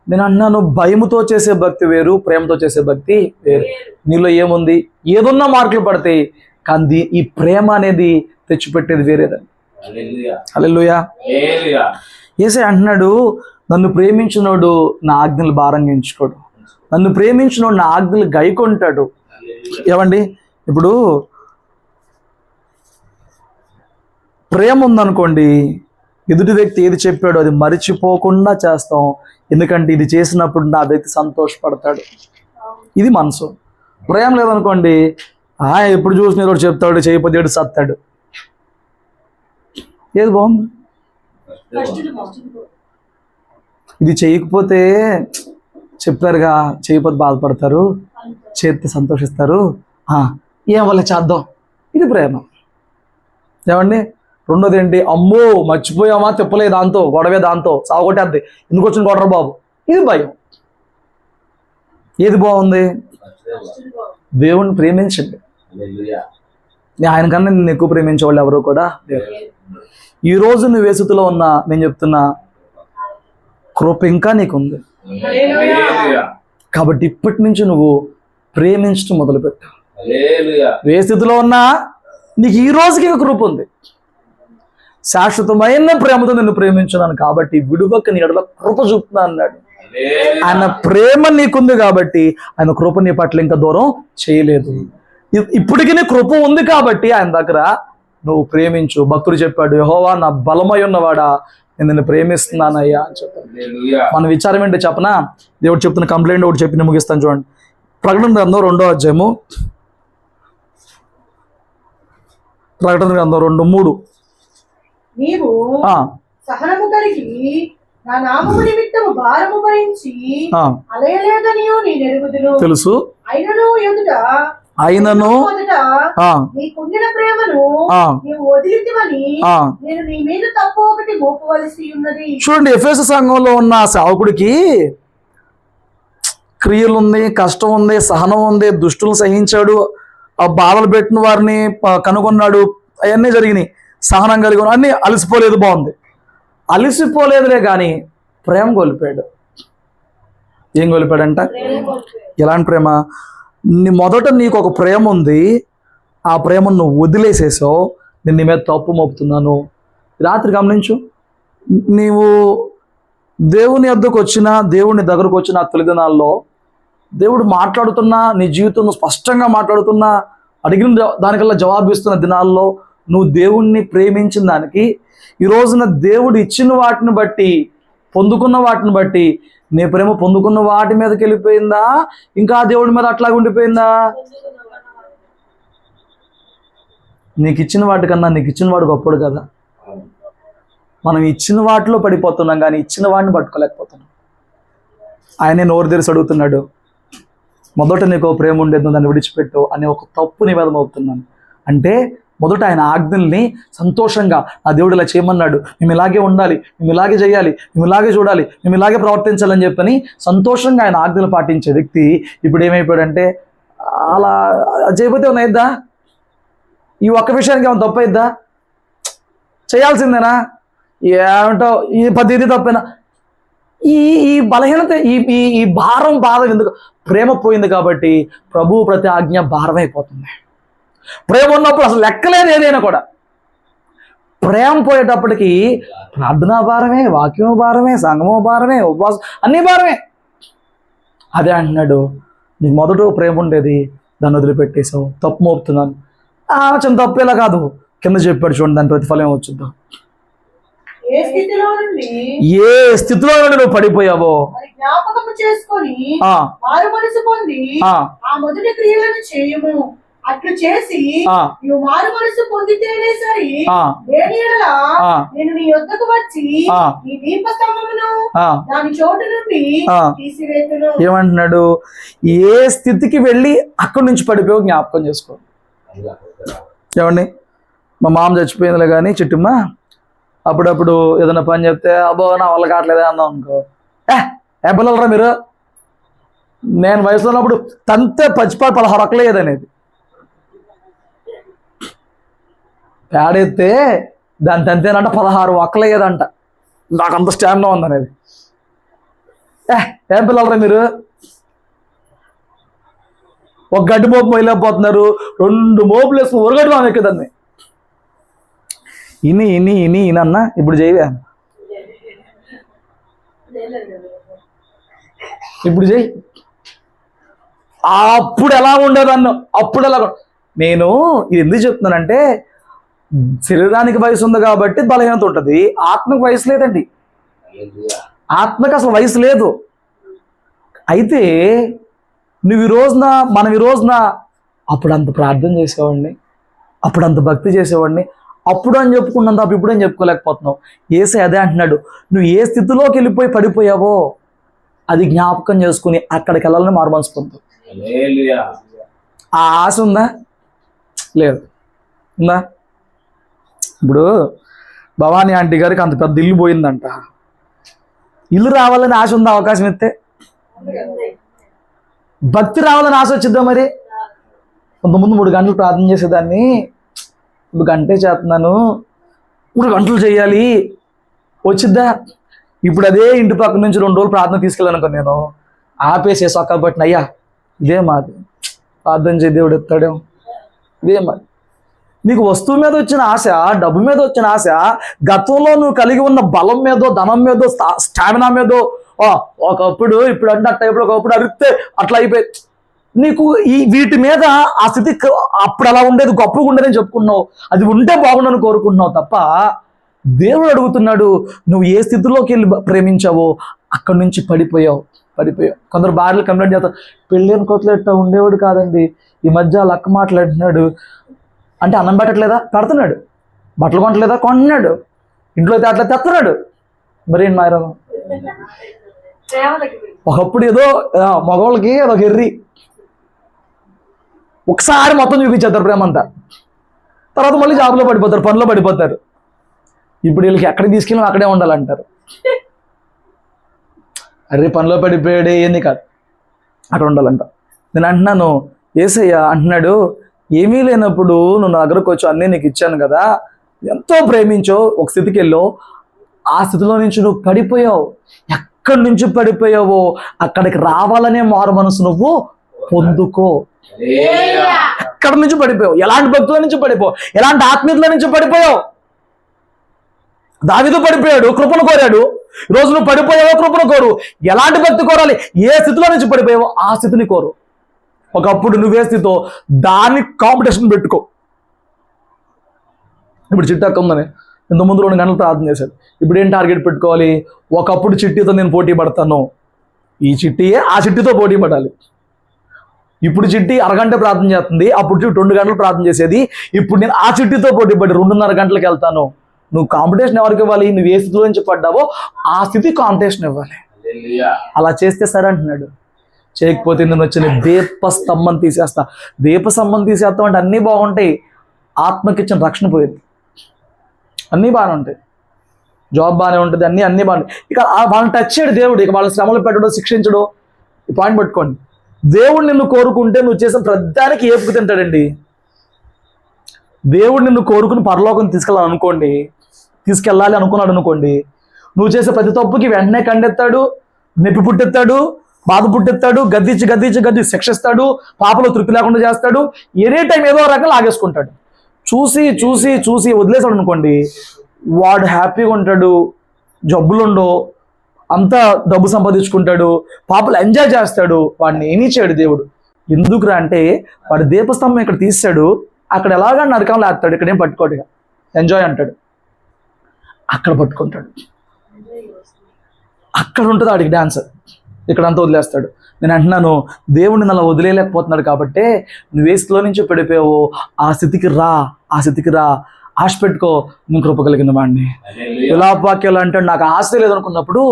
నేను అన్నాను, భయముతో చేసే భక్తి వేరు, ప్రేమతో చేసే భక్తి వేరు. నీలో ఏముంది? ఏదున్నా మార్కులు పడతాయి, కానీ ఈ ప్రేమ అనేది తెచ్చిపెట్టేది వేరేదని. హల్లెలూయా. యేసయ్య అంటున్నాడు, నన్ను ప్రేమించినోడు నా ఆజ్ఞలు భారంగా ఎంచుకోడు, నన్ను ప్రేమించినోడు నా ఆజ్ఞలు గైకొంటాడు. ఏమండి, ఇప్పుడు ప్రేమ ఉందనుకోండి, ఎదుటి వ్యక్తి ఏది చెప్పాడో అది మరిచిపోకుండా చేస్తాం. ఎందుకంటే ఇది చేసినప్పుడు నా వ్యక్తి సంతోషపడతాడు. ఇది మనసు. ప్రేమ లేదనుకోండి, ఎప్పుడు చూసిన ఏదో చెప్తాడు, చేయకపోతే ఏడు సత్తాడు. ఏది బాగుంది? ఇది చేయకపోతే చెప్పారుగా, చేయకపోతే బాధపడతారు, చేస్తే సంతోషిస్తారు, ఏం వల్ల చేద్దాం. ఇది ప్రేమ. ఏమండి, రెండోది ఏంటి? అమ్మో మర్చిపోయామా, తిప్పలే దాంతో, గొడవే దాంతో, సాగొట్టేద్ది, ఎందుకు వచ్చిన గొడవ బాబు. ఇది భయం. ఏది బాగుంది? దేవుణ్ణి ప్రేమించండి. ఆయన కన్నా నిన్ను ఎక్కువ ప్రేమించే వాళ్ళు ఎవరు కూడా లేరు. ఈరోజు నువ్వు ఏ స్థితిలో ఉన్నా, నేను చెప్తున్నా, కృప ఇంకా నీకుంది. కాబట్టి ఇప్పటి నుంచి నువ్వు ప్రేమించడం మొదలుపెట్టు. ఏ స్థితిలో ఉన్నా నీకు ఈ రోజుకి కృప ఉంది. శాశ్వతమైన ప్రేమతో నిన్ను ప్రేమించున్నాను కాబట్టి విడువక నీ ఎడల కృప చూపుతున్నా అన్నాడు. ఆయన ప్రేమ నీకుంది కాబట్టి ఆయన కృప నీ పట్ల ఇంకా దూరం చేయలేదు. ఇప్పటికీ నీ కృప ఉంది కాబట్టి ఆయన దగ్గర నువ్వు ప్రేమించు. భక్తుడు చెప్పాడు, యెహోవా నా బలమై ఉన్నవాడా, నేను నిన్ను ప్రేమిస్తున్నానయ్యా అని చెప్పాడు. మన విచారం ఏంటో చెప్పనా? దేవుడు చెప్తున్న కంప్లైంట్ ఒకటి చెప్పి నేను ముగిస్తాను చూడండి. ప్రకటన గ్రంథం 2వ అధ్యాయము, ప్రకటన గ్రంథం 2:3. నీవు సహనము కలిగి నా నామము నిమిత్తము భారము భరించి అలయలేదనియు నేను ఎరుగుదును. తెలుసు. అయినను నీకుండిన ప్రేమను నీవు వదిలితివని నేను నీ మీద తప్పు ఒకటి మోపవలసి ఉన్నది. చూడండి, ఎఫెసు సంఘంలో ఉన్న సేవకుడికి క్రియలు ఉంది, కష్టం ఉంది, సహనం ఉంది, దుష్టులు సహించాడు, ఆ బాధలు పెట్టిన వారిని కనుగొన్నాడు, అవన్నీ జరిగినాయి, సహనం కలిగి అన్ని. అలసిపోలేదు, బాగుంది. అలసిపోలేదులే కానీ ప్రేమ కోల్పోయాడు. ఏం కోల్పోయాడంట? ఎలాంటి ప్రేమ? మొదట నీకు ఒక ప్రేమ ఉంది, ఆ ప్రేమను నువ్వు వదిలేసేసావు. నేను నీ మీద తప్పు మోపుతున్నాను. రాత్రి గమనించు, నీవు దేవుని వద్దకు వచ్చిన, దేవుని దగ్గరకు వచ్చిన ఆ తొలిదినాల్లో దేవుడు మాట్లాడుతున్నా, నీ జీవితంలో స్పష్టంగా మాట్లాడుతున్నా, అడిగిన దానికల్లా జవాబు ఇస్తున్న దినాల్లో నువ్వు దేవుణ్ణి ప్రేమించిన దానికి, ఈ రోజున దేవుడు ఇచ్చిన వాటిని బట్టి, పొందుకున్న వాటిని బట్టి నీ ప్రేమ పొందుకున్న వాటి మీదకి వెళ్ళిపోయిందా, ఇంకా దేవుడి మీద అట్లాగే ఉండిపోయిందా? నీకు ఇచ్చిన వాటికన్నా నీకు ఇచ్చిన వాడు గొప్పడు కదా. మనం ఇచ్చిన వాటిలో పడిపోతున్నాం కానీ ఇచ్చిన వాడిని పట్టుకోలేకపోతున్నాం. ఆయనే నోరు తెరిచి అడుగుతున్నాడు, మొదట నీకు ప్రేమ ఉండేది, దాన్ని విడిచిపెట్టు అనే ఒక తప్పు నీ మీద మోపుతున్నాను. అంటే మొదట ఆయన ఆజ్ఞల్ని సంతోషంగా, ఆ దేవుడు ఇలా చేయమన్నాడు, మేము ఇలాగే ఉండాలి, మేము ఇలాగే చేయాలి, మేము ఇలాగే చూడాలి, మేము ఇలాగే ప్రవర్తించాలని చెప్పని సంతోషంగా ఆయన ఆజ్ఞలు పాటించే వ్యక్తి ఇప్పుడు ఏమైపోయాడంటే, అలా చేయకపోతే ఏమైనా అయిద్దా? ఈ ఒక్క విషయానికి ఏమైనా తప్పు అయిద్దా? చేయాల్సిందేనా? ఏమంటావు? ఈ పద్ధతి తప్పేనా? ఈ బలహీనత, ఈ భారం, బాధ ఎందుకు? ప్రేమ పోయింది కాబట్టి ప్రభువు ప్రతి ఆజ్ఞ భారమైపోతుంది. ప్రేమ ఉన్నప్పుడు అసలు లెక్కలేదు ఏదైనా కూడా. ప్రేమ పోయేటప్పటికి ప్రార్థనా భారమే, వాక్యము భారమే, సంగమో భారమే, ఉపవాసం అన్నీ భారమే. అదే అంటున్నాడు, నీకు మొదట ప్రేమ ఉండేది, దాన్ని వదిలిపెట్టేసావు, తప్పు మోపుతున్నాను. చిన్న తప్పేలా కాదు, కింద చెప్పాడు చూడండి, దాని ప్రతిఫలం ఏమొచ్చుద్దాం. ఏ స్థితిలో నుండి నువ్వు పడిపోయావో జ్ఞాపకము చేసుకొని మారు మనసు పొంది ఆ మొదటి క్రియలను చేయము. అట్లు చేసి నువ్వు మారు మనసు పొందితేనే సరి, నేను నీ యొద్దకు వచ్చి నీ దీపస్తంభమును దాని చోటు నుండి తీసివేతును. ఏమంటున్నాడు? ఏ స్థితికి వెళ్ళి అక్కడి నుంచి పడిపోయావు జ్ఞాపకం చేసుకో. ఏమండి, మా మామ చచ్చిపోయిందిలే కానీ చిట్టుమ్మా, అప్పుడప్పుడు ఏదైనా పని చెప్తే అబ్బో నా వల్ల కావట్లేదే అన్నాం అనుకో, ఏ పిల్లలరా మీరు, నేను వయసులో ఉన్నప్పుడు తంతే 16 ఒక్కలేదు అనేది, పేడెత్తే దాని తంతేనంట 16 ఒక్కలేదంట. నాకు అంత స్టాండ్లో ఉందనేది. ఏం పిల్లలరా మీరు, ఒక గడ్డి మోపు మొయలేకపోతున్నారు, 2 మోపులు వేసుకుని ఉరగడ్డి మామ ఎక్కేదాన్ని. ఇనన్నా ఇప్పుడు చేయవే, ఇప్పుడు చెయ్యి. అప్పుడు ఎలా ఉండేదాన్ని, అప్పుడు ఎలా. నేను ఇది ఎందుకు చెప్తున్నానంటే, శరీరానికి వయసు ఉంది కాబట్టి బలహీనత ఉంటుంది, ఆత్మకు వయసు లేదండి. ఆత్మకు అసలు వయసు లేదు. అయితే మనం ఈ రోజున అప్పుడు అంత ప్రార్థన చేసేవాడిని, అప్పుడు అంత భక్తి చేసేవాడిని, అప్పుడు అని చెప్పుకున్నంత ఇప్పుడు అని చెప్పుకోలేకపోతున్నావు. యేసయ్య అదే అంటున్నాడు, నువ్వు ఏ స్థితిలోకి వెళ్ళిపోయి పడిపోయావో అది జ్ఞాపకం చేసుకుని అక్కడికి వెళ్ళాలని మారుమనసు పొందు. ఆ ఆశ ఉందా? లేదు. ఉందా? ఇప్పుడు భవానీ ఆంటీ గారికి అంత పెద్ద ఇల్లు పోయిందంట, ఇల్లు రావాలని ఆశ ఉందా? అవకాశం ఇస్తే భక్తి రావాలని ఆశ వచ్చిద్దా? మరి కొంతమంది 3 గంటలు ప్రార్థన చేసేదాన్ని, 1 గంటే చేస్తున్నాను, 3 గంటలు చేయాలి వచ్చిద్దా? ఇప్పుడు అదే ఇంటి పక్క నుంచి 2 రోజులు ప్రార్థన తీసుకెళ్ళాను నేను, ఆపేసే సొక్క పట్టిన, అయ్యా ఇదే మాది, ప్రార్థన చేయ దేవుడు ఎత్తాడేమో, ఇదే మాది. నీకు వస్తువు మీద వచ్చిన ఆశ, డబ్బు మీద వచ్చిన ఆశ, గతంలో నువ్వు కలిగి ఉన్న బలం మీదో, ధనం మీదో, స్టామినా మీదో, ఒకప్పుడు ఇప్పుడు అంటే అట్లా, ఇప్పుడు ఒకప్పుడు అరిస్తే అట్లా అయిపోయి నీకు వీటి మీద ఆ స్థితి అప్పుడు అలా ఉండేది, గొప్పగా ఉండేదని చెప్పుకున్నావు, అది ఉంటే బాగుండని కోరుకుంటున్నావు తప్ప దేవుడు అడుగుతున్నాడు, నువ్వు ఏ స్థితిలోకి వెళ్ళి ప్రేమించావో అక్కడి నుంచి పడిపోయావు. కొందరు భార్యలు కంప్లైంట్ చేస్తారు, పెళ్ళైన కొత్తలో ఎట్టా ఉండేవాడు కాదండి, ఈ మధ్య లక్క మాట్లాడుతున్నాడు. అంటే అన్నం పెట్టట్లేదా? పెడుతున్నాడు. బట్టలు కొనట్లేదా? కొంటున్నాడు. ఇంట్లో అట్లా తెస్తున్నాడు. మరి ఏంటి మాయరా? ఒకప్పుడు ఏదో మగవాళ్ళకి అదొక ఎర్రి, ఒకసారి మొత్తం చూపించేస్తారు ప్రేమ అంతా, తర్వాత మళ్ళీ జాబ్లో పడిపోతారు, పనిలో పడిపోతారు. ఇప్పుడు వీళ్ళకి ఎక్కడికి తీసుకెళ్ళి అక్కడే ఉండాలంటారు. అరే పనిలో పడిపోయాడే ఏంది కాదు, అక్కడ ఉండాలంట. నేను అంటున్నాను, యేసయ్య అంటున్నాడు, ఏమీ లేనప్పుడు నువ్వు నా దగ్గరకు వచ్చి అన్నీ నీకు ఇచ్చాను కదా, ఎంతో ప్రేమించో ఒక స్థితికి వెళ్ళో, ఆ స్థితిలో నుంచి నువ్వు పడిపోయావు. ఎక్కడి నుంచి పడిపోయావో అక్కడికి రావాలనే మారు మనసు నువ్వు పొందుకో. ఎక్కడి నుంచి పడిపోయావు? ఎలాంటి భక్తుల నుంచి పడిపోయావు? ఎలాంటి ఆత్మీయుల నుంచి పడిపోయావు? దావీదు పడిపోయాడు, కృపను కోరాడు. ఈరోజు నువ్వు పడిపోయావో కృపను కోరు. ఎలాంటి భక్తి కోరాలి? ఏ స్థితిలో నుంచి పడిపోయావో ఆ స్థితిని కోరు. ఒకప్పుడు నువ్వే స్థితితో దాన్ని కాంపిటీషన్ పెట్టుకో. ఇప్పుడు చిట్టక్క ఉందని ఇంతకుముందు 2 గంటలు ప్రార్థన చేశాడు. ఇప్పుడు ఏం టార్గెట్ పెట్టుకోవాలి? ఒకప్పుడు చిట్టితో నేను పోటీ పడతాను, ఈ చిట్టియే ఆ చిట్టితో పోటీ పడాలి. ఇప్పుడు చిట్టి అరగంట ప్రార్థన చేస్తుంది, అప్పుడు 2 గంటలు ప్రార్థన చేసేది. ఇప్పుడు నేను ఆ చిట్టితో పోటీ పడి 2:30 గంటలకు వెళ్తాను. నువ్వు కాంపిటీషన్ ఎవరికి ఇవ్వాలి? నువ్వు ఏ స్థితిలో నుంచి పడ్డావో ఆ స్థితి కాంపిటీషన్ ఇవ్వాలి. అలా చేస్తే సరే అంటున్నాడు. చేయకపోతే నేను వచ్చిన దీపస్తంభం తీసేస్తా. దీపస్తంభం తీసేస్తాం అంటే అన్నీ బాగుంటాయి, ఆత్మకి ఇచ్చిన రక్షణ పోయింది. అన్నీ బాగానే ఉంటాయి, జాబ్ బాగానే ఉంటుంది, అన్నీ బాగుంటాయి. ఇక వాళ్ళని టచ్ చేయడు దేవుడు. ఇక వాళ్ళ శ్రమలు పెట్టడం, శిక్షించడం. ఈ పాయింట్ పట్టుకోండి. దేవుడు నిన్ను కోరుకుంటే నువ్వు చేసిన ప్రతిదానికి ఏపుకు తింటాడండి. దేవుడు నిన్ను కోరుకుని పరలోకం తీసుకెళ్ళాలి అనుకున్నాడు అనుకోండి, నువ్వు చేసే ప్రతి తప్పుకి వెంటనే కండెత్తాడు, నొప్పి పుట్టెత్తాడు, బాధ పుట్టెత్తాడు, గద్దించి శిక్షిస్తాడు, పాపలో తృప్తి లేకుండా చేస్తాడు. ఎనీ టైం ఏదో రకంగా లాగేసుకుంటాడు. చూసి వదిలేసాడు అనుకోండి, వాడు హ్యాపీగా ఉంటాడు, జబ్బులుండో, అంతా డబ్బు సంపాదించుకుంటాడు, పాపలు ఎంజాయ్ చేస్తాడు. వాడిని ఏమీ చేయడు దేవుడు. ఎందుకురా అంటే వాడి దీపస్తంభం ఇక్కడ తీసాడు, అక్కడ ఎలాగా నరకంలో వేస్తాడు, ఇక్కడ ఏం పట్టుకోడు. ఇక ఎంజాయ్ అంటాడు, అక్కడ పట్టుకుంటాడు, అక్కడ ఉంటుంది వాడికి డాన్స్, ఇక్కడంతా వదిలేస్తాడు. నేను అంటున్నాను, దేవుడిని అలా వదిలేయలేకపోతున్నాడు కాబట్టి నువ్వు ఏ స్థితిలో నుంచి పడిపోయావో ఆ స్థితికి రా, ఆశ పెట్టుకో, నేను కృప కలిగిన వాడిని. విలాపవాక్యాలు అంటే నాకు ఆశ లేదనుకున్నప్పుడు,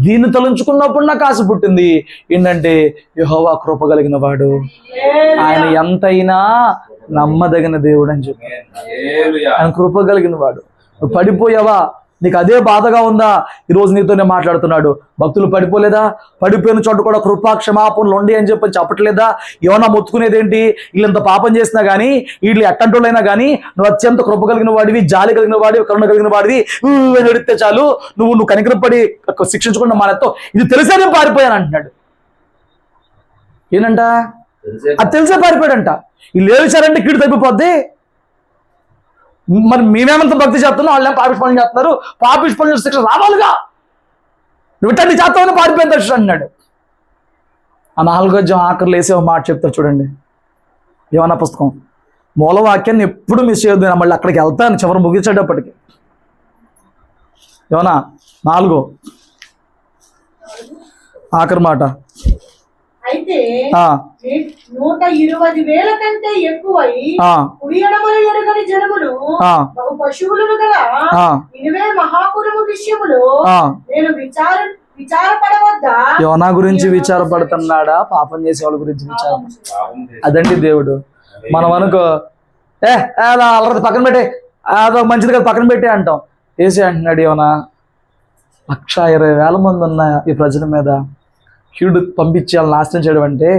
దీన్ని తలంచుకున్నప్పుడు నాకు ఆశ పుట్టింది. ఏంటంటే యెహోవా కృప కలిగిన వాడు, ఆయన ఎంతైనా నమ్మదగిన దేవుడు అని చెప్పి, ఆయన కృప కలిగిన వాడు. నువ్వు పడిపోయావా? నీకు అదే బాధగా ఉందా? ఈరోజు నీతోనే మాట్లాడుతున్నాడు. భక్తులు పడిపోలేదా? పడిపోయిన చోట కూడా కృపా క్షమాపణలు ఉండి అని చెప్పట్లేదా? ఏమన్నా మొత్తుకునేదేంటి? వీళ్ళంత పాపం చేసినా కానీ, వీళ్ళు ఎట్టంటోళ్ళైనా కానీ, నువ్వు అత్యంత కృప కలిగిన వాడివి, జాలి కలిగిన వాడివి, కరుణ కలిగిన వాడివి ఎడితే చాలు, నువ్వు కనికరపడి శిక్షించకుండా మానేస్తావు. ఇది తెలిసే నేను పారిపోయాను అంటున్నాడు. ఏనంట? అది తెలిసే పారిపోయాడంట. వీళ్ళు ఏమిచ్చారంటే కీడు తప్పిపోద్ది. మరి మేమేమంత భక్తి చేస్తున్నాం, వాళ్ళేం పాపిష్టి పనులు చేస్తున్నారు, పాపిష్టి పనులు శిక్ష రావాలిగా, నువ్వు ఇట్టండి చేస్తావని పారిపోయిన దర్శనం అన్నాడు. ఆ 4వ అధ్యాయం ఆఖరిలో వేసే ఒక మాట చెప్తారు చూడండి, ఏమన్నా పుస్తకం మూలవాక్యాన్ని ఎప్పుడు మిస్ చేయొద్దు. మళ్ళీ అక్కడికి వెళ్తాను చివరి ముగించేటప్పటికి. ఏమన్నా 4 ఆఖరి మాట. అయితే 120,000 కంటే ఎక్కువై కుడియడమలు ఎరుగని జనములు బహు పశువులను గల ఇనివే మహాపురము విషయములో నేను విచారపడవద్దా? యోనా గురించి విచారపడుతున్నాడా? పాపం చేసే వాళ్ళ గురించి విచారం. అదండి దేవుడు. మనం అనుకో, అల్లరి పక్కన పెట్టే, అదో మంచిది కదా పక్కన పెట్టే అంటాం. ఏసీ అంటున్నాడు, యోనా 120,000 మంది ఉన్న ఈ ప్రజల మీద కీడు పంపించి వాళ్ళని నాశనం చేయడం అంటే,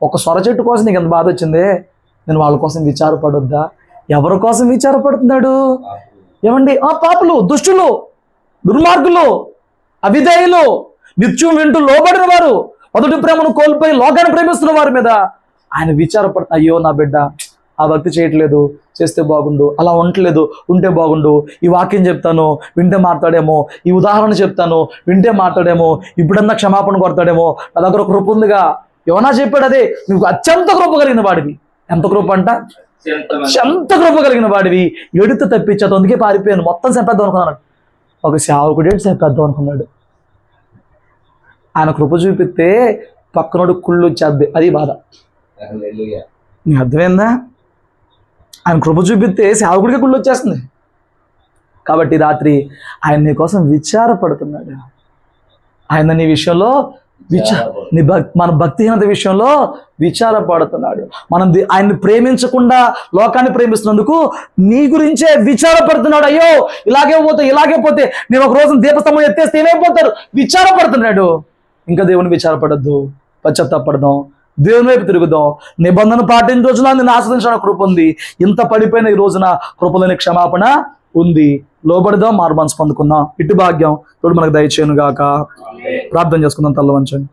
ఒక సొర చెట్టు కోసం నీకు ఎంత బాధ వచ్చిందే, నేను వాళ్ళ కోసం విచారపడొద్దా? ఎవరి కోసం విచారపడుతున్నాడు? ఏమండి? పాపులు, దుష్టులు, దుర్మార్గులు, అవిధేయులు, నిత్యం వింటూ లోబడిన వారు, మొదటి ప్రేమను కోల్పోయి లోకాన్ని ప్రేమిస్తున్న వారి మీద ఆయన విచారపడుతున్నా. అయ్యో నా బిడ్డ ఆ భక్తి చేయట్లేదు, చేస్తే బాగుండు, అలా ఉండట్లేదు, ఉంటే బాగుండు, ఈ వాక్యం చెప్తాను వింటే మాట్లాడేమో, ఈ ఉదాహరణ చెప్తాను వింటే మాట్లాడేమో, ఇప్పుడన్నా క్షమాపణ కొడతాడేమో, నా దగ్గర కృప ఉందిగా, యోనా చెప్పాడు అదే, నువ్వు అత్యంత కృప కలిగిన వాడివి. ఎంత కృప అంట? ఎంత కృప కలిగిన వాడివి. ఎడుత తప్పించదు, అందుకే పారిపోయాను, మొత్తం చంపేద్దాం అనుకున్నాడు. ఒక సేవకుడే చంపేద్దాం అనుకున్నాడు. ఆయన కృప చూపిస్తే పక్కనోడు కుళ్ళు వచ్చేద్ది, అది బాధ. నీకు అర్థమైందా? ఆయన కృప చూపిస్తే సేవకుడికి కుళ్ళు వచ్చేస్తుంది. కాబట్టి రాత్రి ఆయన నీ కోసం విచారపడుతున్నాడు. ఆయన నీ విషయంలో మన భక్తిహీనత విషయంలో విచారపడుతున్నాడు. మనం ఆయన్ని ప్రేమించకుండా లోకాన్ని ప్రేమిస్తున్నందుకు నీ గురించే విచారపడుతున్నాడు. అయ్యో ఇలాగే పోతే నేను ఒక రోజు దీపస్తంభం ఎత్తేస్తే ఏమైపోతారు, విచారపడుతున్నాడు. ఇంకా దేవుని విచారపడద్దు, పశ్చాత్తాపడదాం, దేవుని వైపు తిరుగుదాం. నిబంధన పాటించిన రోజున నిన్ను ఆస్వాదించడానికి కృప ఉంది. ఇంత పడిపోయిన ఈ రోజున కృపలోని క్షమాపణ ఉంది. లోబడదాం, మారు మనసు పొందుకుందాం. ఇటు భాగ్యం తోడు మనకు దయచేయను గాక. ప్రార్థన చేసుకుందాం, తల్ల వంచండి.